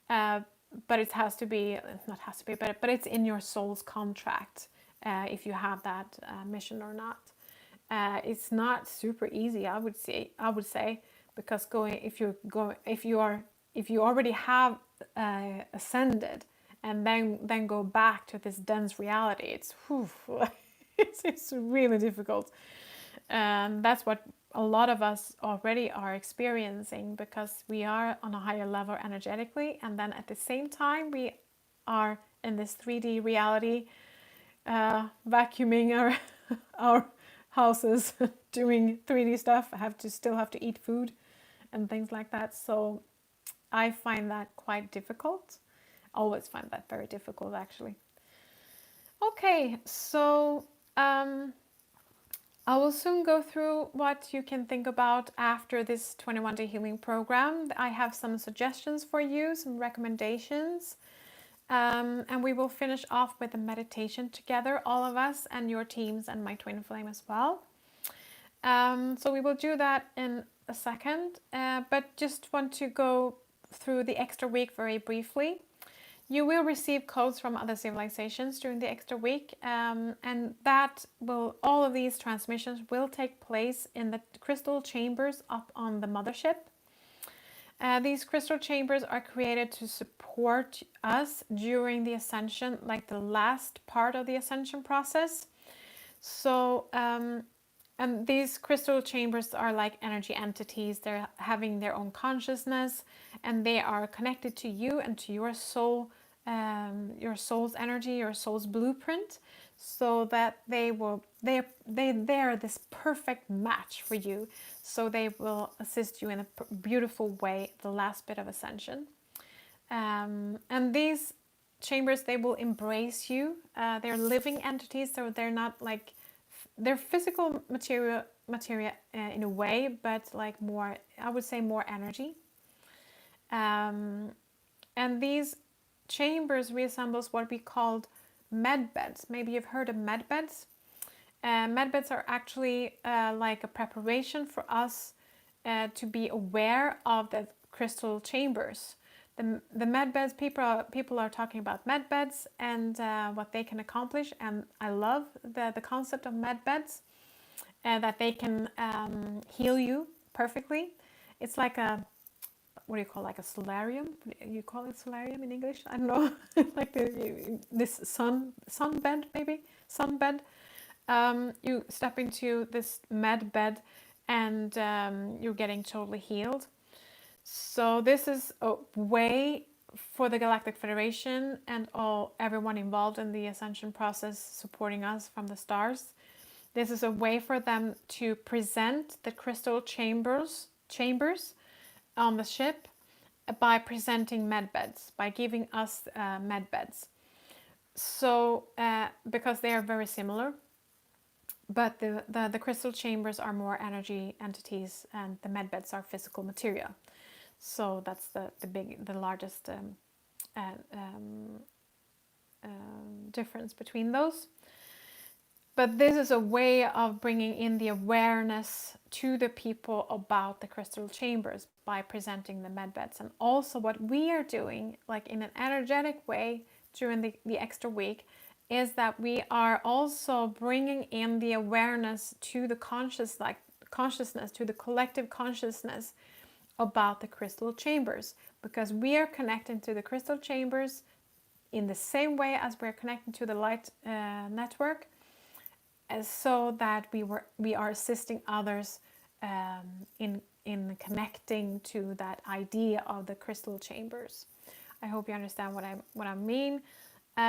but it has to be, not has to be, but it's in your soul's contract if you have that mission or not. It's not super easy, I would say, because if if you already have ascended and then go back to this dense reality, it's really difficult. And that's what a lot of us already are experiencing, because we are on a higher level energetically, and then at the same time we are in this 3D reality, vacuuming our houses, doing 3D stuff, still have to eat food and things like that. So I find that quite difficult. Always find that very difficult, actually. Okay, so I will soon go through what you can think about after this 21-day healing program. I have some suggestions for you, some recommendations. And we will finish off with a meditation together, all of us and your teams and my twin flame as well. So we will do that in a second, but just want to go through the extra week very briefly. You will receive codes from other civilizations during the extra week, and all of these transmissions will take place in the crystal chambers up on the mothership. These crystal chambers are created to support us during the ascension, like the last part of the ascension process. So, and these crystal chambers are like energy entities. They're having their own consciousness, and they are connected to you and to your soul, your soul's energy, your soul's blueprint, so that they're this perfect match for you. So they will assist you in a beautiful way the last bit of ascension. And these chambers, they will embrace you. They're living entities, so they're not like, they're physical materia in a way, but like more, I would say more energy. And these chambers resembles what we called med beds. Maybe you've heard of med beds. Med beds are actually like a preparation for us to be aware of the crystal chambers. The med beds, people are talking about med beds and what they can accomplish, and I love the concept of med beds, that they can heal you perfectly. It's like a, what do you call, like a solarium? You call it solarium in English? I don't know. Like this sunbed, maybe sunbed. You step into this med bed, and you're getting totally healed. So this is a way for the Galactic Federation and everyone involved in the ascension process, supporting us from the stars. This is a way for them to present the crystal chambers on the ship by presenting med beds, by giving us med beds. So because they are very similar, but the crystal chambers are more energy entities, and the med beds are physical material. So that's the largest difference between those. But this is a way of bringing in the awareness to the people about the crystal chambers by presenting the med beds. And also what we are doing, like in an energetic way during the extra week, is that we are also bringing in the awareness to the consciousness, to the collective consciousness about the crystal chambers, because we are connecting to the crystal chambers in the same way as we're connecting to the light network, so that we are assisting others in connecting to that idea of the crystal chambers. I hope you understand what I mean.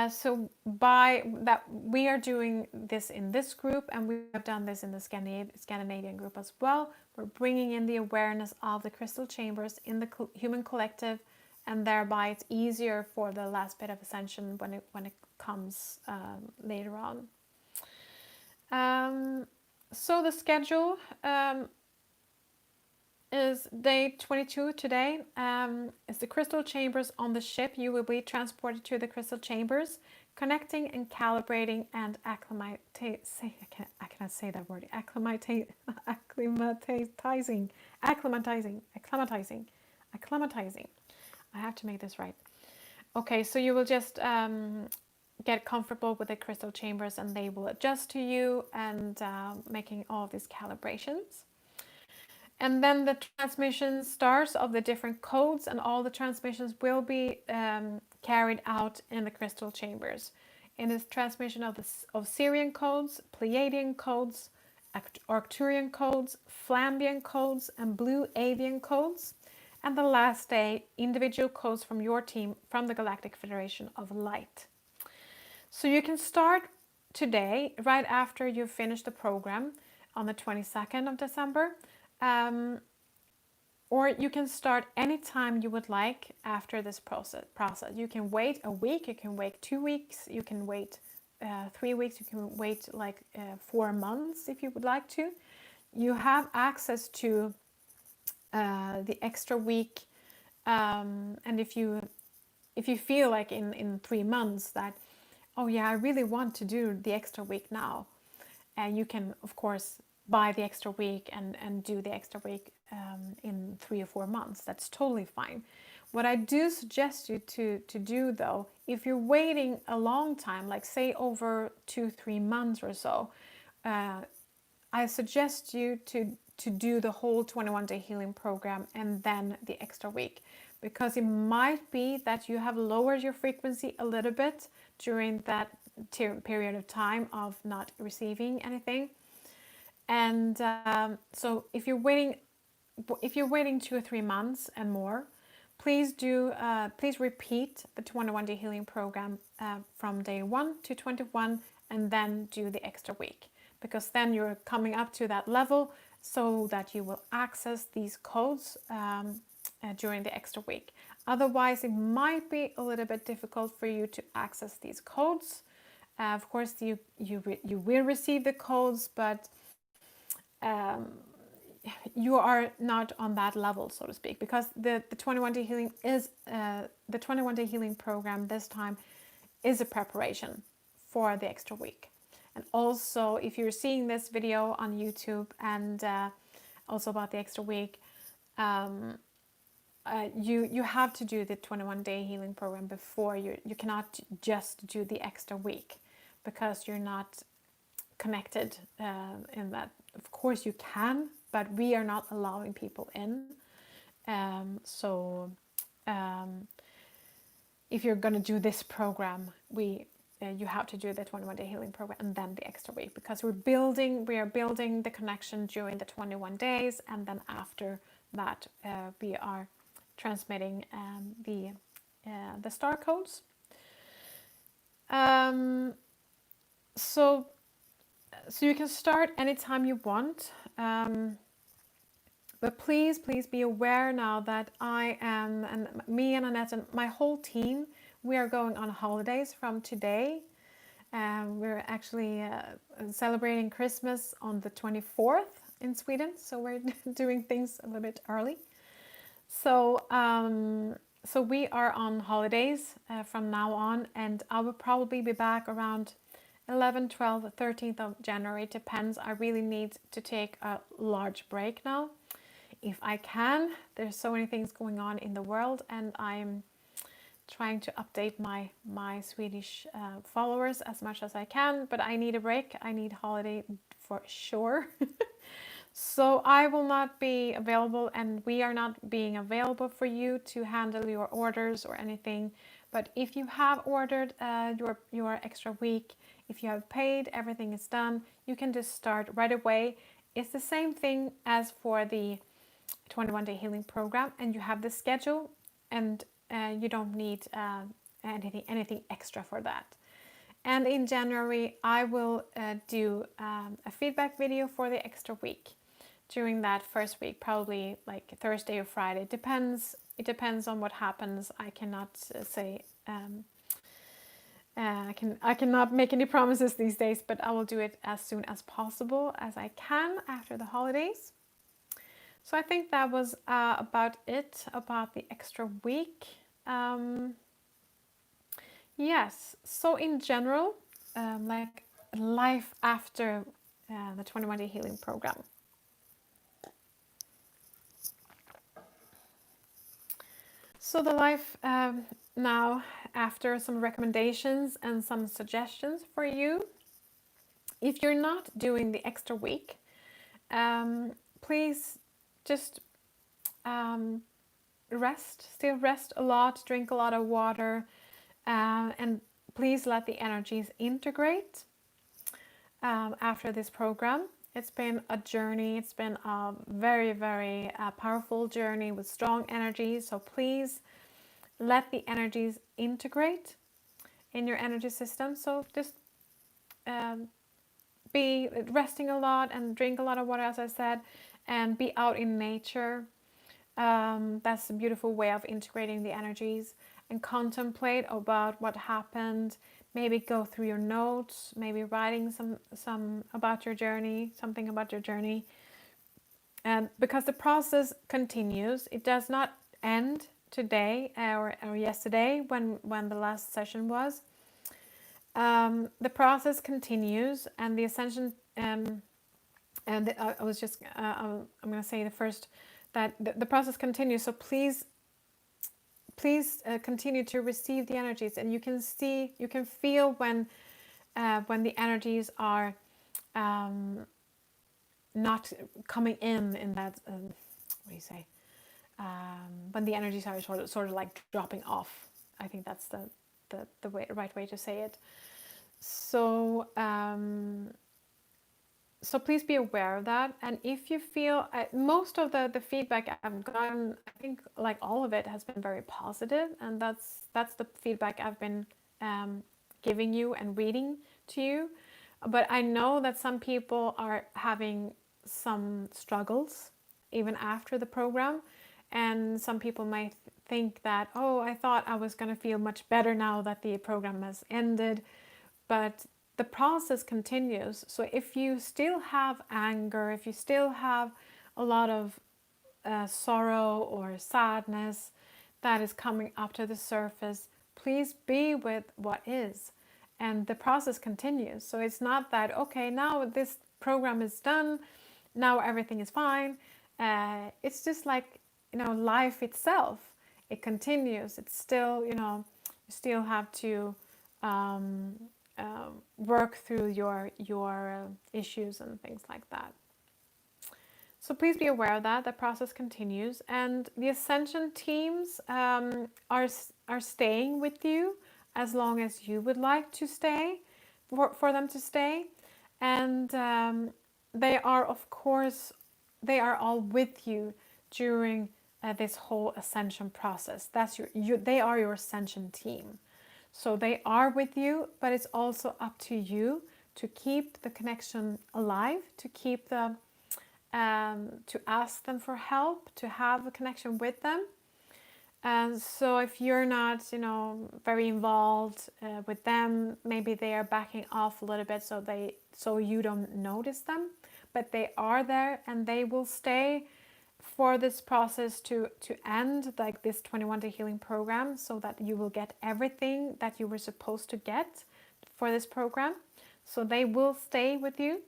So by that, we are doing this in this group, and we have done this in the Scandinavian group as well. We're bringing in the awareness of the crystal chambers in the human collective, and thereby it's easier for the last bit of ascension when it comes later on. So the schedule is day 22 today. Is the crystal chambers on the ship. You will be transported to the crystal chambers, connecting and calibrating and acclimatizing. I have to make this right. Okay, so you will just get comfortable with the crystal chambers, and they will adjust to you, and making all these calibrations. And then the transmission starts of the different codes, and all the transmissions will be carried out in the crystal chambers. In the transmission of Syrian codes, Pleiadian codes, Arcturian codes, Flambian codes, and Blue Avian codes. And the last day, individual codes from your team from the Galactic Federation of Light. So you can start today, right after you finish the program on the 22nd of December. Or you can start anytime you would like after this process. You can wait a week, you can wait 2 weeks, you can wait 3 weeks, you can wait like 4 months if you would like to. You have access to the extra week, and if you feel like in 3 months that, oh yeah, I really want to do the extra week now, you can of course buy the extra week and do the extra week in 3 or 4 months. That's totally fine. What I do suggest you to do though, if you're waiting a long time, like say over 2-3 months or so, I suggest you to do the whole 21-day healing program and then the extra week, because it might be that you have lowered your frequency a little bit during that period of time of not receiving anything. And so if you're waiting 2 or 3 months and more, please repeat the 21-day healing program from day 1 to 21, and then do the extra week, because then you're coming up to that level so that you will access these codes during the extra week. Otherwise, it might be a little bit difficult for you to access these codes. Of course, you will receive the codes, but you are not on that level, so to speak, because the 21-day healing is the 21-day healing program this time is a preparation for the extra week. And also, if you're seeing this video on YouTube and also about the extra week, you have to do the 21-day healing program before you cannot just do the extra week, because you're not connected in that. Of course you can, but we are not allowing people in. If you're going to do this program, you have to do the 21-day healing program and then the extra week, because we are building the connection during the 21 days, and then after that we are transmitting the star codes. So you can start anytime you want, but please be aware now that I am, and me and Annette and my whole team, we are going on holidays from today. We're actually celebrating Christmas on the 24th in Sweden, so we're doing things a little bit early. So we are on holidays from now on, and I will probably be back around 11th, 12th, 13th of January. It depends. I really need to take a large break now, if I can. There's so many things going on in the world, and I'm trying to update my Swedish followers as much as I can, but I need a break. I need holiday for sure. So I will not be available, and we are not being available for you to handle your orders or anything. But if you have ordered your extra week, if you have paid, everything is done, you can just start right away. It's the same thing as for the 21-day healing program, and you have the schedule, and you don't need anything extra for that. And in January, I will do a feedback video for the extra week during that first week, probably like Thursday or Friday. It depends on what happens. I cannot say. I cannot make any promises these days, but I will do it as soon as possible as I can after the holidays. So I think that was about it about the extra week. Yes, so in general, like life after the 21-day healing program. So the life now, after some recommendations and some suggestions for you. If you're not doing the extra week, please just rest a lot, drink a lot of water, and please let the energies integrate after this program. It's been a journey. It's been a very, very powerful journey with strong energies. So please let the energies integrate in your energy system. So just be resting a lot and drink a lot of water, as I said, and be out in nature. That's a beautiful way of integrating the energies, and contemplate about what happened. Maybe go through your notes, maybe writing some about your journey, something about your journey. And because the process continues, it does not end today or yesterday when the last session was. The process continues, and the ascension. I was just I'm going to say the first that the process continues. So please continue to receive the energies, and you can feel when the energies are not coming in that what do you say, when the energies are sort of like dropping off. I think that's the right way to say it. So so please be aware of that. And if you feel most of the feedback I've gotten, I think like all of it has been very positive, and that's the feedback I've been giving you and reading to you. But I know that some people are having some struggles even after the program, and some people might think that, oh, I thought I was going to feel much better now that the program has ended. But the process continues. So if you still have anger, if you still have a lot of sorrow or sadness that is coming up to the surface, please be with what is. And the process continues. So it's not that, okay, now this program is done, now everything is fine. It's just like, life itself. It continues. It's still, you still have to work through your issues and things like that. So please be aware of that. The process continues, and the ascension teams are staying with you as long as you would like to stay, for them to stay, and they are, of course, they are all with you during this whole ascension process. That's they are your ascension team. So they are with you, but it's also up to you to keep the connection alive, to keep the to ask them for help, to have a connection with them. And so if you're not, very involved with them, maybe they are backing off a little bit, so you don't notice them, but they are there, and they will stay for this process to end, like this 21 Day Healing Program, so that you will get everything that you were supposed to get for this program. So they will stay with you.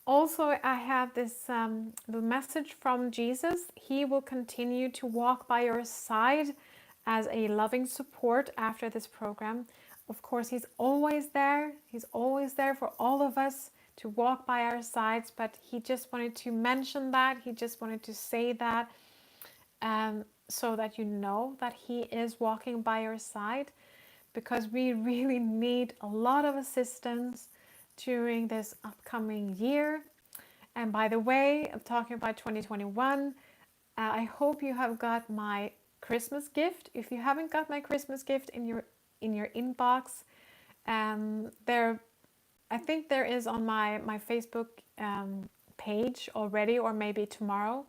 Also, I have this the message from Jesus. He will continue to walk by your side as a loving support after this program. Of course, he's always there. He's always there for all of us to walk by our sides, but he just wanted to mention that. He just wanted to say that so that you know that he is walking by your side, because we really need a lot of assistance during this upcoming year. And by the way, I'm talking about 2021. I hope you have got my Christmas gift. If you haven't got my Christmas gift in your inbox, I think there is on my Facebook page already, or maybe tomorrow.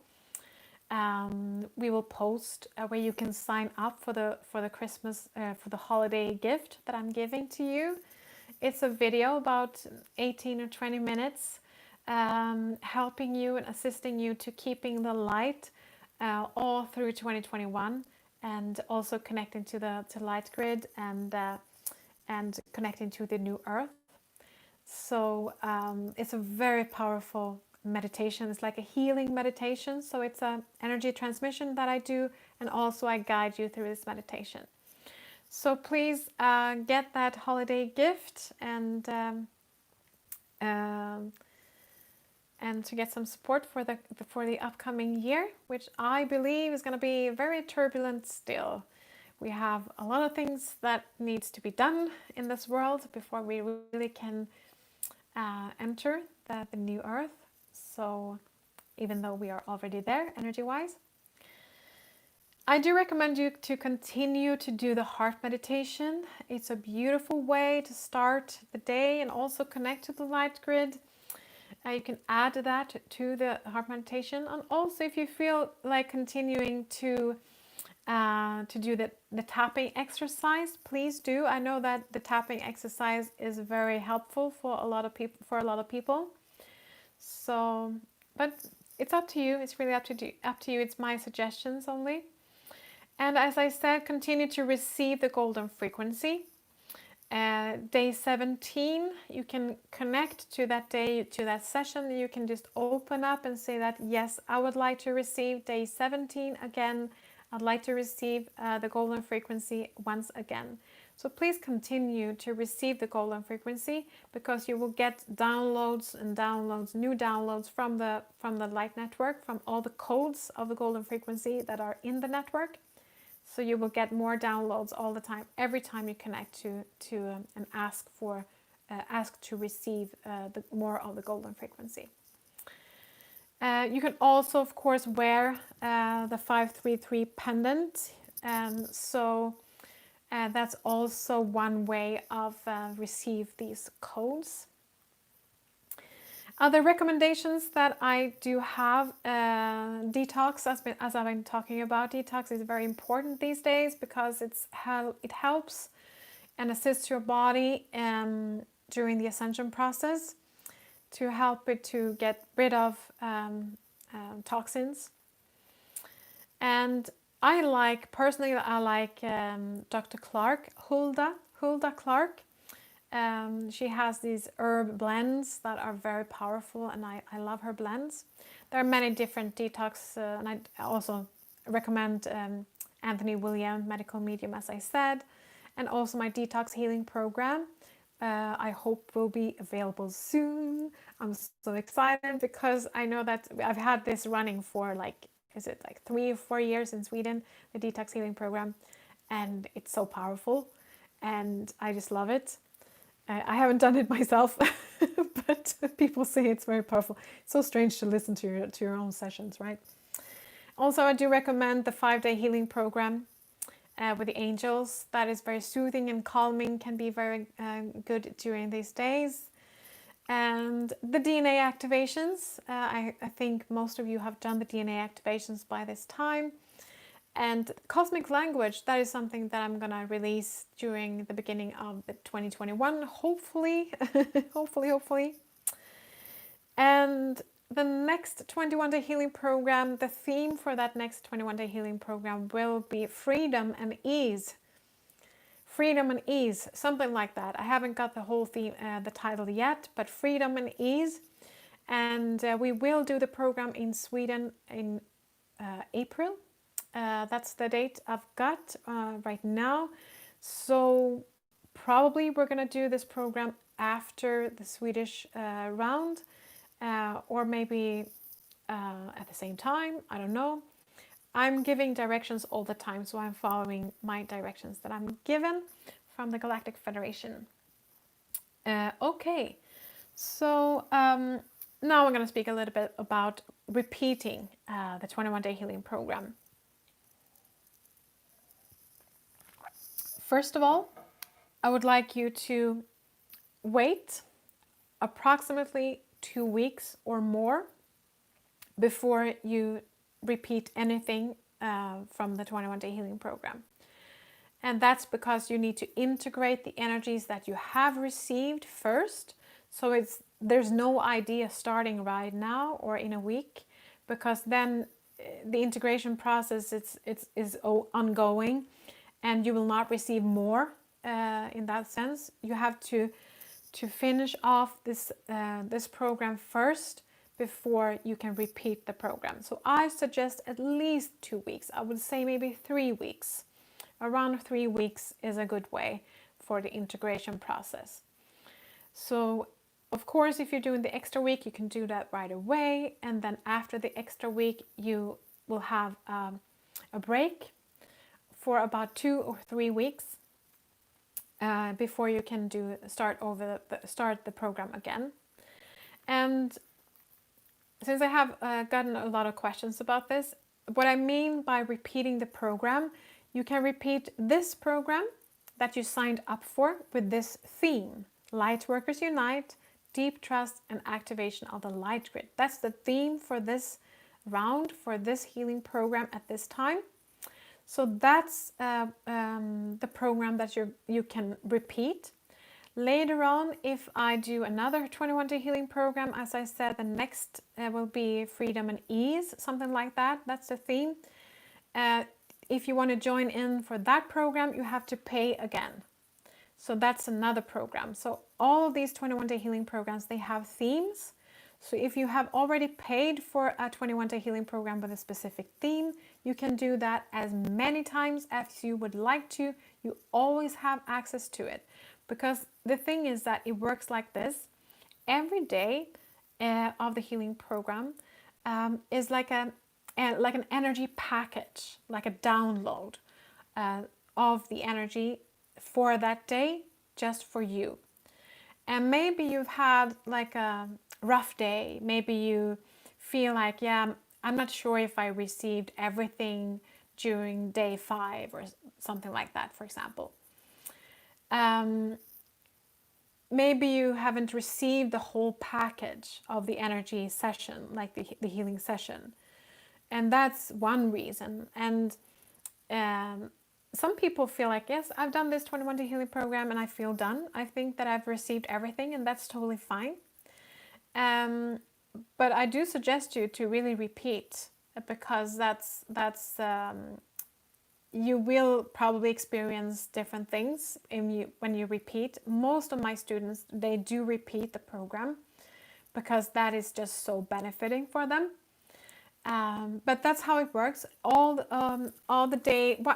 We will post where you can sign up for the Christmas for the holiday gift that I'm giving to you. It's a video about 18 or 20 minutes, helping you and assisting you to keeping the light all through 2021, and also connecting to Light Grid and connecting to the new Earth. So it's a very powerful meditation. It's like a healing meditation. So it's an energy transmission that I do, and also I guide you through this meditation. So please get that holiday gift, and and to get some support for the upcoming year, which I believe is going to be very turbulent still. We have a lot of things that needs to be done in this world before we really can enter the new earth. So even though we are already there energy-wise, I do recommend you to continue to do the heart meditation. It's a beautiful way to start the day and also connect to the light grid. You can add that to the heart meditation, and also if you feel like continuing to do the tapping exercise, please do. I know that the tapping exercise is very helpful for a lot of people. So, but it's up to you. It's really up to you. It's my suggestions only. And as I said, continue to receive the golden frequency. Day 17, you can connect to that day, to that session. You can just open up and say that, yes, I would like to receive day 17 again. I'd like to receive the golden frequency once again. So please continue to receive the golden frequency, because you will get downloads and downloads, new downloads from the light network, from all the codes of the golden frequency that are in the network. So you will get more downloads all the time, every time you connect to and ask to receive more of the golden frequency. You can also, of course, wear the 533 pendant. So that's also one way of receive these codes. Other recommendations that I do have, detox, as I've been talking about. Detox is very important these days because it helps and assists your body during the ascension process, to help it to get rid of toxins. And personally I like Dr. Clark, Hulda Clark. She has these herb blends that are very powerful, and I love her blends. There are many different detox, and I also recommend Anthony William, Medical Medium, as I said, and also my detox healing program. I hope will be available soon. I'm so excited because I know that I've had this running for is it 3 or 4 years in Sweden, the detox healing program, and it's so powerful, and I just love it. I haven't done it myself, but people say it's very powerful. It's so strange to listen to your own sessions, right? Also, I do recommend the 5-day healing program with the angels. That is very soothing and calming, can be very good during these days. And the DNA activations. I think most of you have done the DNA activations by this time. And cosmic language, that is something that I'm gonna release during the beginning of the 2021, hopefully, hopefully. And the next 21-day healing program, the theme for that next 21-day healing program will be freedom and ease. Freedom and ease, something like that. I haven't got the whole theme, the title yet, but freedom and ease. And we will do the program in Sweden in April. That's the date I've got right now. So probably we're going to do this program after the Swedish round, or maybe at the same time. I don't know. I'm giving directions all the time, so I'm following my directions that I'm given from the Galactic Federation. Okay, so now I'm going to speak a little bit about repeating the 21-day healing program. First of all, I would like you to wait approximately 2 weeks or more before you repeat anything from the 21-day healing program. And that's because you need to integrate the energies that you have received first. So there's no idea starting right now or in a week, because then the integration process is ongoing, and you will not receive more in that sense. You have to finish off this program first before you can repeat the program. So I suggest at least 2 weeks. I would say maybe 3 weeks. Around 3 weeks is a good way for the integration process. So Of course, if you're doing the extra week, you can do that right away. And then after the extra week, you will have a break for about 2 or 3 weeks before you can start the program again. And since I have gotten a lot of questions about this, what I mean by repeating the program, you can repeat this program that you signed up for with this theme: Lightworkers Unite, Deep Trust, and Activation of the Light Grid. That's the theme for this round, for this healing program at this time. So that's the program that you can repeat. Later on, if I do another 21-day healing program, as I said, the next will be Freedom and Ease, something like that. That's the theme. If you want to join in for that program, you have to pay again. So that's another program. So all of these 21-day healing programs, they have themes. So if you have already paid for a 21-day healing program with a specific theme, you can do that as many times as you would like to. You always have access to it. Because the thing is that it works like this. Every day of the healing program is like an energy package, like a download of the energy for that day, just for you. And maybe you've had like a rough day. Maybe you feel like, yeah, I'm not sure if I received everything during day 5 or something like that, for example. Maybe you haven't received the whole package of the energy session, like the healing session. And that's one reason. And some people feel like, yes, I've done this 21-day healing program and I feel done. I think that I've received everything, and that's totally fine. But I do suggest you to really repeat, because you will probably experience different things when you repeat. Most of my students, they do repeat the program because that is just so benefiting for them. But that's how it works.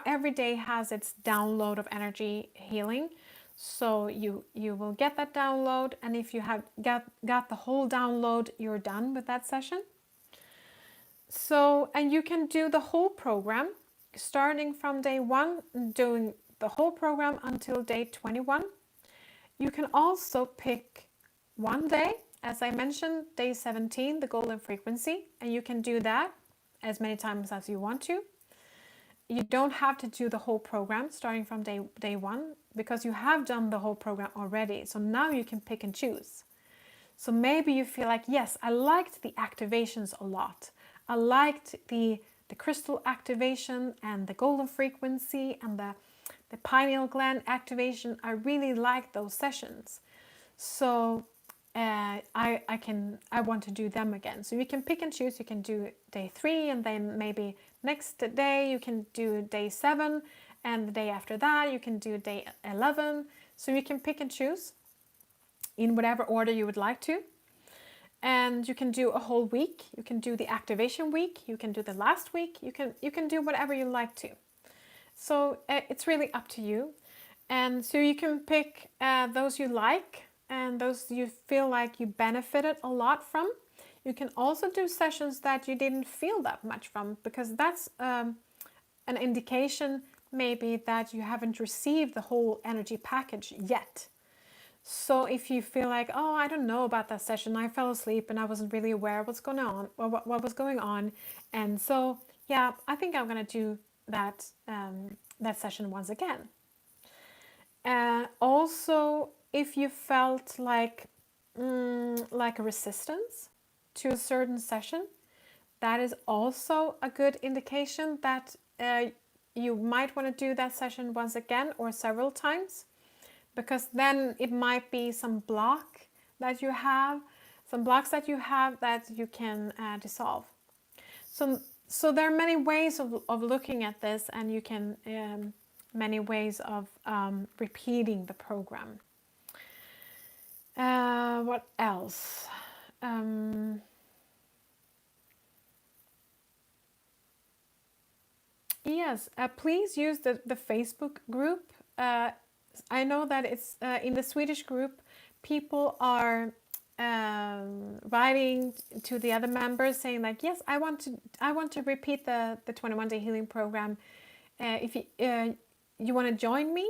Every day has its download of energy healing. So you will get that download, and if you have got the whole download, you're done with that session. So, and you can do the whole program starting from day 1, doing the whole program until day 21. You can also pick one day, as I mentioned, day 17, the golden frequency, and you can do that as many times as you want to. You don't have to do the whole program starting from day 1, because you have done the whole program already. So now you can pick and choose. So maybe you feel like, yes, I liked the activations a lot. I liked the crystal activation and the golden frequency and the pineal gland activation. I really like those sessions. So I want to do them again. So you can pick and choose. You can do day 3, and then maybe next day you can do day 7, and the day after that you can do day 11. So you can pick and choose in whatever order you would like to. And you can do a whole week. You can do the activation week. You can do the last week. You can do whatever you like to. So it's really up to you. And so you can pick those you like and those you feel like you benefited a lot from. You can also do sessions that you didn't feel that much from, because that's an indication maybe that you haven't received the whole energy package yet. So if you feel like, oh, I don't know about that session, I fell asleep and I wasn't really aware of what's going on, or what was going on, and so yeah, I think I'm gonna do that that session once again. Also, if you felt like a resistance to a certain session, that is also a good indication that you might want to do that session once again or several times. Because then it might be some blocks that you have that you can dissolve. So there are many ways of looking at this, and you can many ways of repeating the program. What else? Yes, please use the Facebook group. I know that it's in the Swedish group, people are writing to the other members saying like, yes, I want to repeat the 21-day healing program. If you want to join me,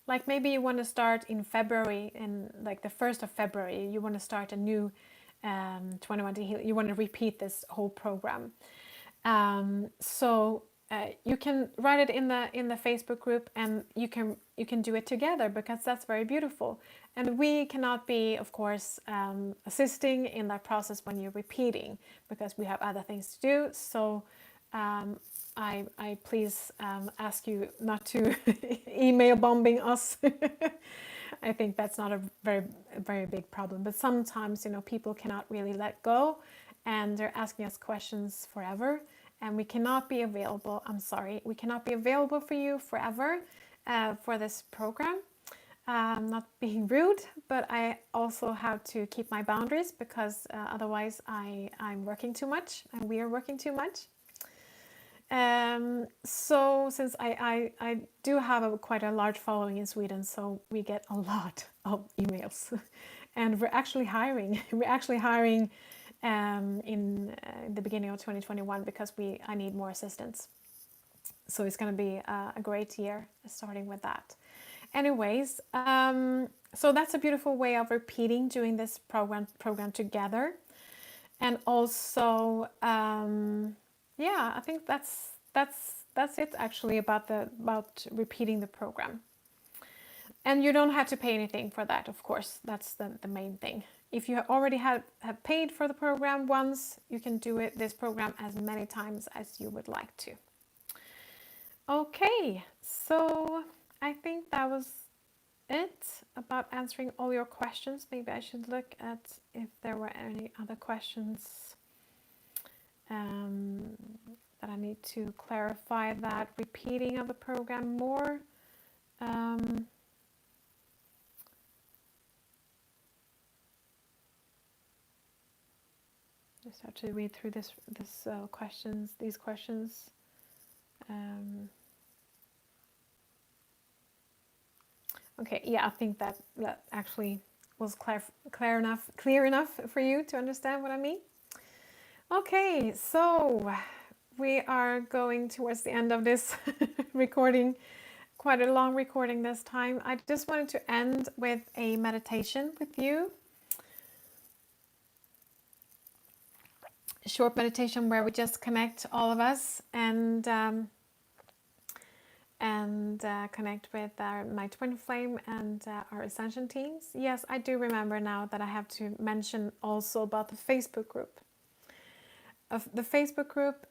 like maybe you want to start in February, in like the 1st of February, you want to start a new 21-day healing, you want to repeat this whole program. So you can write it in the Facebook group, and you can do it together, because that's very beautiful. And we cannot be, of course, assisting in that process when you're repeating, because we have other things to do. So I please ask you not to email bombing us. I think that's not a very big problem. But sometimes, you know, people cannot really let go, and they're asking us questions forever, and we cannot be available. I'm sorry, we cannot be available for you forever for this program. I'm not being rude, but I also have to keep my boundaries, because otherwise I'm working too much, and we are working too much. So since I do have quite a large following in Sweden, so we get a lot of emails, and we're actually hiring. We're actually hiring in the beginning of 2021, because I need more assistants. So it's going to be a great year starting with that. Anyways, so that's a beautiful way of repeating, doing this program together. And also, yeah, I think that's it actually about repeating the program. And you don't have to pay anything for that, of course. That's the main thing. If you already have paid for the program once, you can do this program as many times as you would like to. Okay, so I think that was it about answering all your questions. Maybe I should look at if there were any other questions that I need to clarify that repeating of the program more. Just have to read through these questions. Okay, yeah, I think that actually was clear enough for you to understand what I mean. Okay, so we are going towards the end of this recording, quite a long recording this time. I just wanted to end with a meditation with you. A short meditation where we just connect, all of us, and connect with my twin flame and our ascension teams. Yes, I do remember now that I have to mention also about the Facebook group. The Facebook group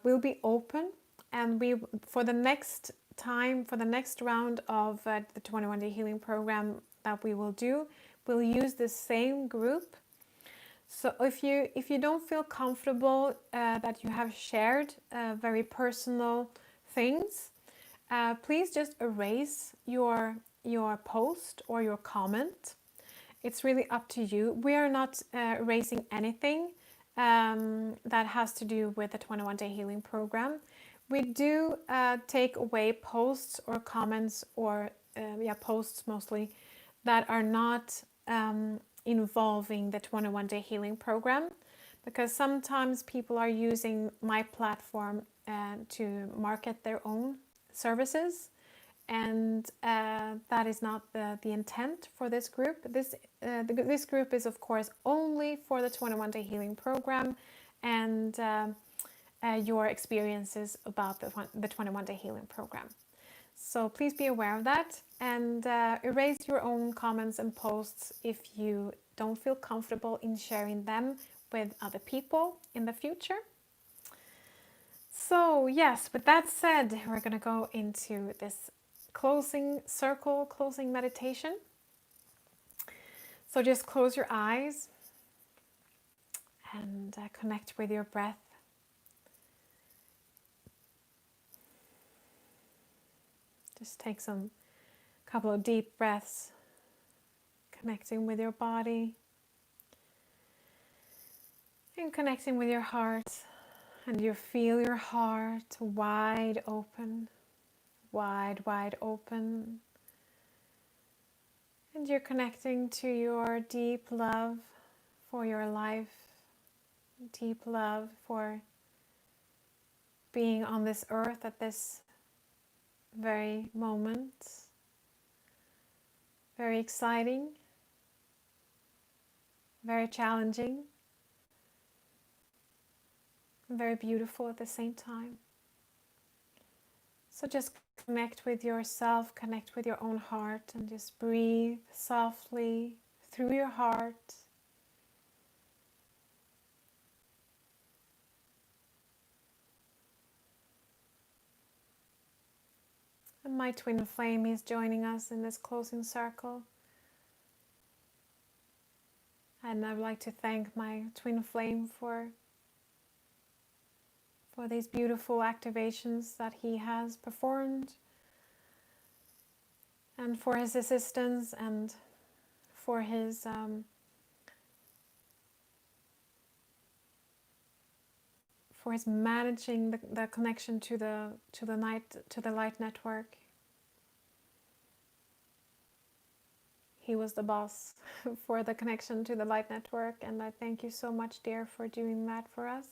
will be open, and we for the next round of the 21-day healing program that we will do, we'll use the same group. So if you don't feel comfortable that you have shared very personal things, please just erase your post or your comment. It's really up to you. We are not erasing anything that has to do with the 21-day healing program. We do take away posts or comments, or posts mostly, that are not involving the 21-day healing program, because sometimes people are using my platform to market their own services, and that is not the intent for this group. This group is, of course, only for the 21-day healing program and your experiences about the 21-day healing program. So please be aware of that, and erase your own comments and posts if you don't feel comfortable in sharing them with other people in the future. So yes, with that said, we're going to go into this closing meditation. So just close your eyes and connect with your breath. Just take couple of deep breaths, connecting with your body and connecting with your heart. And you feel your heart wide open. And And you're connecting to your deep love for your life, deep love for being on this earth at this very moment. Very exciting, very challenging, and very beautiful at the same time. So just connect with yourself, connect with your own heart, and just breathe softly through your heart. And my twin flame is joining us in this closing circle. And I would like to thank my twin flame for these beautiful activations that he has performed, and for his assistance, and for his managing the connection to the light network. He was the boss for the connection to the light network, and I thank you so much, dear, for doing that for us.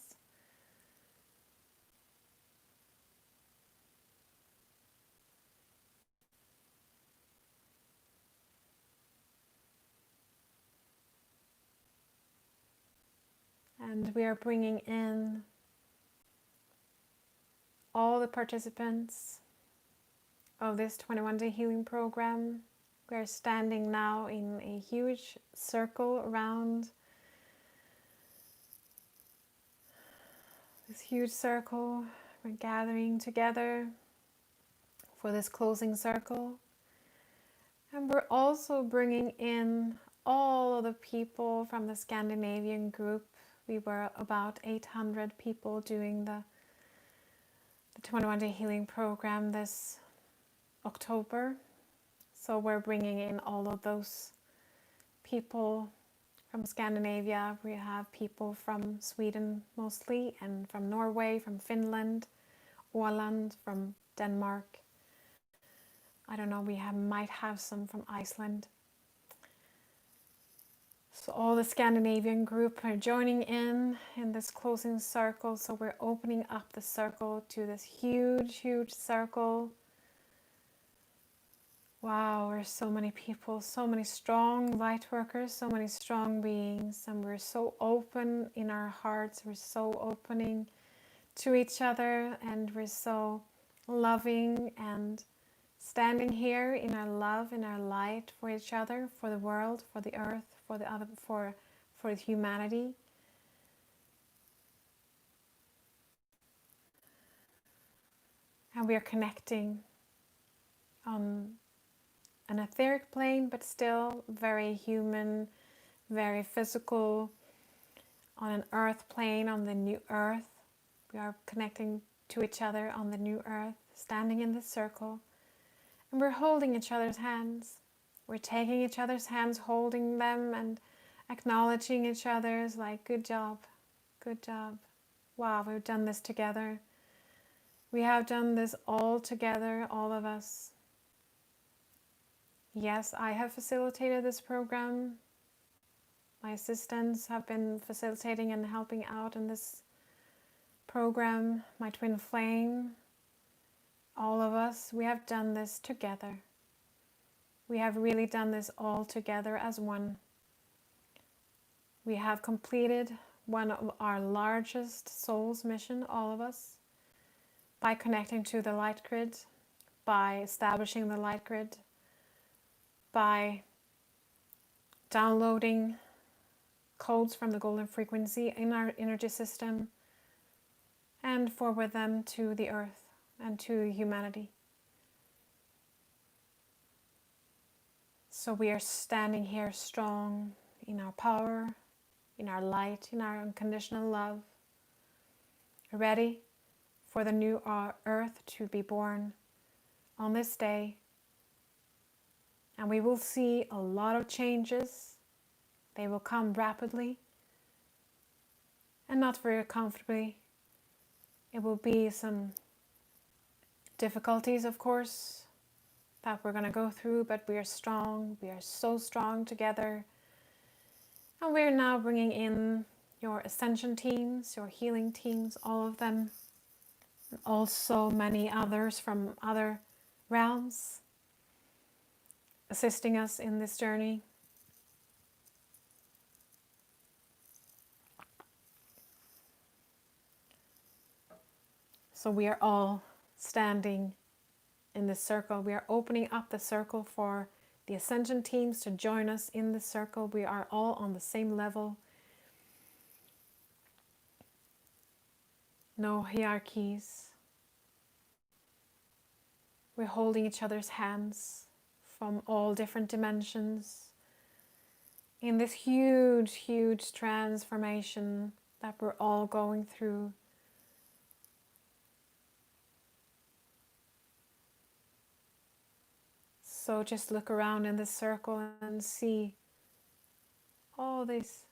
And we are bringing in all the participants of this 21-day healing program. We are standing now in a huge circle around this huge circle. We're gathering together for this closing circle. And we're also bringing in all of the people from the Scandinavian group. We were about 800 people doing the 21-day healing program this October. So we're bringing in all of those people from Scandinavia. We have people from Sweden mostly, and from Norway, from Finland, Åland, from Denmark. I don't know, might have some from Iceland. So all the Scandinavian group are joining in this closing circle. So we're opening up the circle to this huge, huge circle. Wow, we're so many people, so many strong light workers, so many strong beings, and we're so open in our hearts. We're so opening to each other, and we're so loving and standing here in our love, in our light for each other, for the world, for the earth, for the other, for humanity. And we are connecting on an etheric plane, but still very human, very physical, on an earth plane, on the new earth. We are connecting to each other on the new earth, standing in this circle, and we're holding each other's hands. We're taking each other's hands, holding them, and acknowledging each other's, like, good job, good job. Wow, we've done this together. We have done this all together, all of us. Yes, I have facilitated this program. My assistants have been facilitating and helping out in this program. My twin flame, all of us, we have done this together. We have really done this all together as one. We have completed one of our largest soul's mission, all of us, by connecting to the light grid, by establishing the light grid, by downloading codes from the golden frequency in our energy system and forward them to the earth and to humanity. So we are standing here strong in our power, in our light, in our unconditional love, ready for the new earth to be born on this day. And we will see a lot of changes. They will come rapidly and not very comfortably. It will be some difficulties, of course, that we're going to go through, but we are strong. We are so strong together. And we're now bringing in your ascension teams, your healing teams, all of them, and also many others from other realms assisting us in this journey. So we are all standing in this circle. We are opening up the circle for the ascension teams to join us in the circle. We are all on the same level. No hierarchies. We're holding each other's hands from all different dimensions in this huge, huge transformation that we're all going through. So just look around in this circle and see all these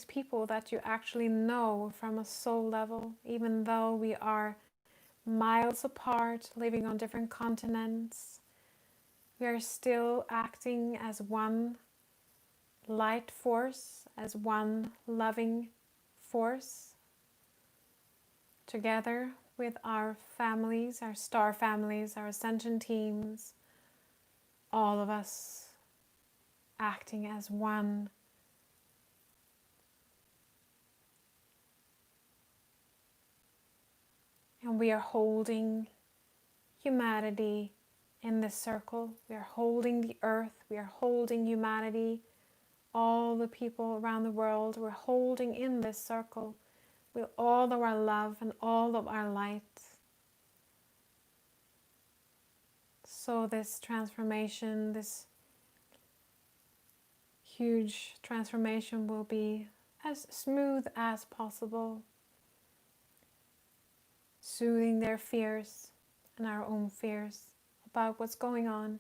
people that you actually know from a soul level, even though we are miles apart, living on different continents. We are still acting as one light force, as one loving force, together with our families, our star families, our ascension teams, all of us acting as one. And we are holding humanity in this circle. We are holding the earth. We are holding humanity. All the people around the world, we're holding in this circle with all of our love and all of our light. So this transformation, this huge transformation, will be as smooth as possible, soothing their fears and our own fears about what's going on.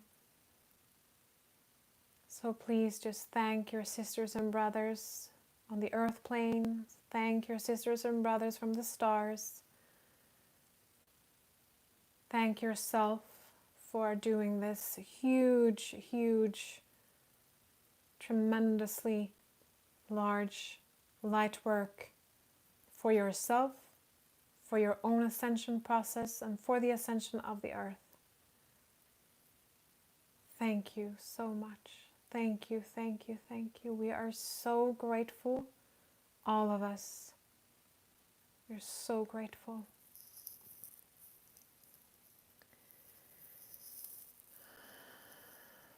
So please just thank your sisters and brothers on the earth plane. Thank your sisters and brothers from the stars. Thank yourself for doing this huge, huge, tremendously large light work for yourself, for your own ascension process, and for the ascension of the earth. Thank you so much. Thank you, thank you, thank you. We are so grateful, all of us. We're so grateful.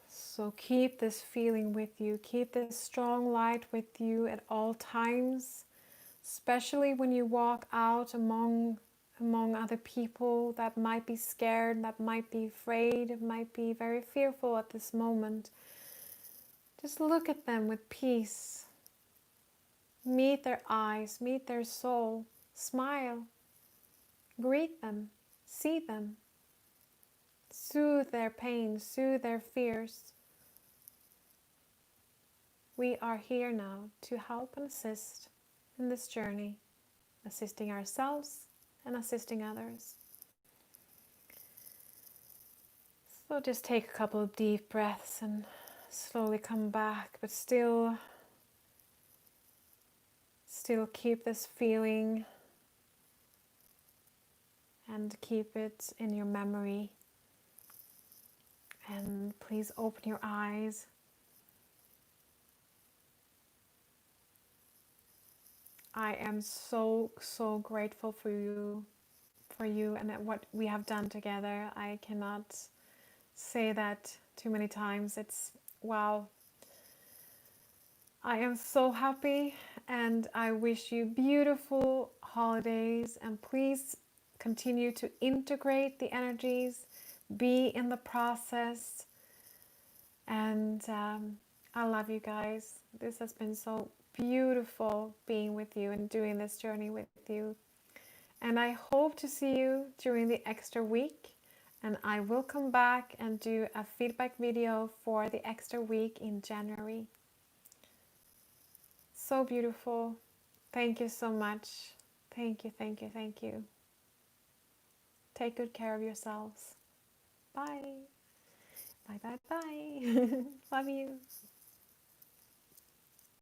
So keep this feeling with you. Keep this strong light with you at all times, especially when you walk out among other people that might be scared, that might be afraid, might be very fearful at this moment. Just look at them with peace. Meet their eyes, meet their soul, smile, greet them, see them, soothe their pain, soothe their fears. We are here now to help and assist in this journey, assisting ourselves and assisting others. So just take a couple of deep breaths and slowly come back, but still keep this feeling and keep it in your memory. And please open your eyes. I am so grateful for you and what we have done together. I cannot say that too many times. It's wow. I am so happy, and I wish you beautiful holidays, and please continue to integrate the energies, be in the process, and I love you guys. This has been so beautiful being with you and doing this journey with you, and I hope to see you during the extra week, and I will come back and do a feedback video for the extra week in January. So beautiful. Thank you so much. Thank you, thank you, thank you. Take good care of yourselves. Bye. Bye, bye, bye. Love you.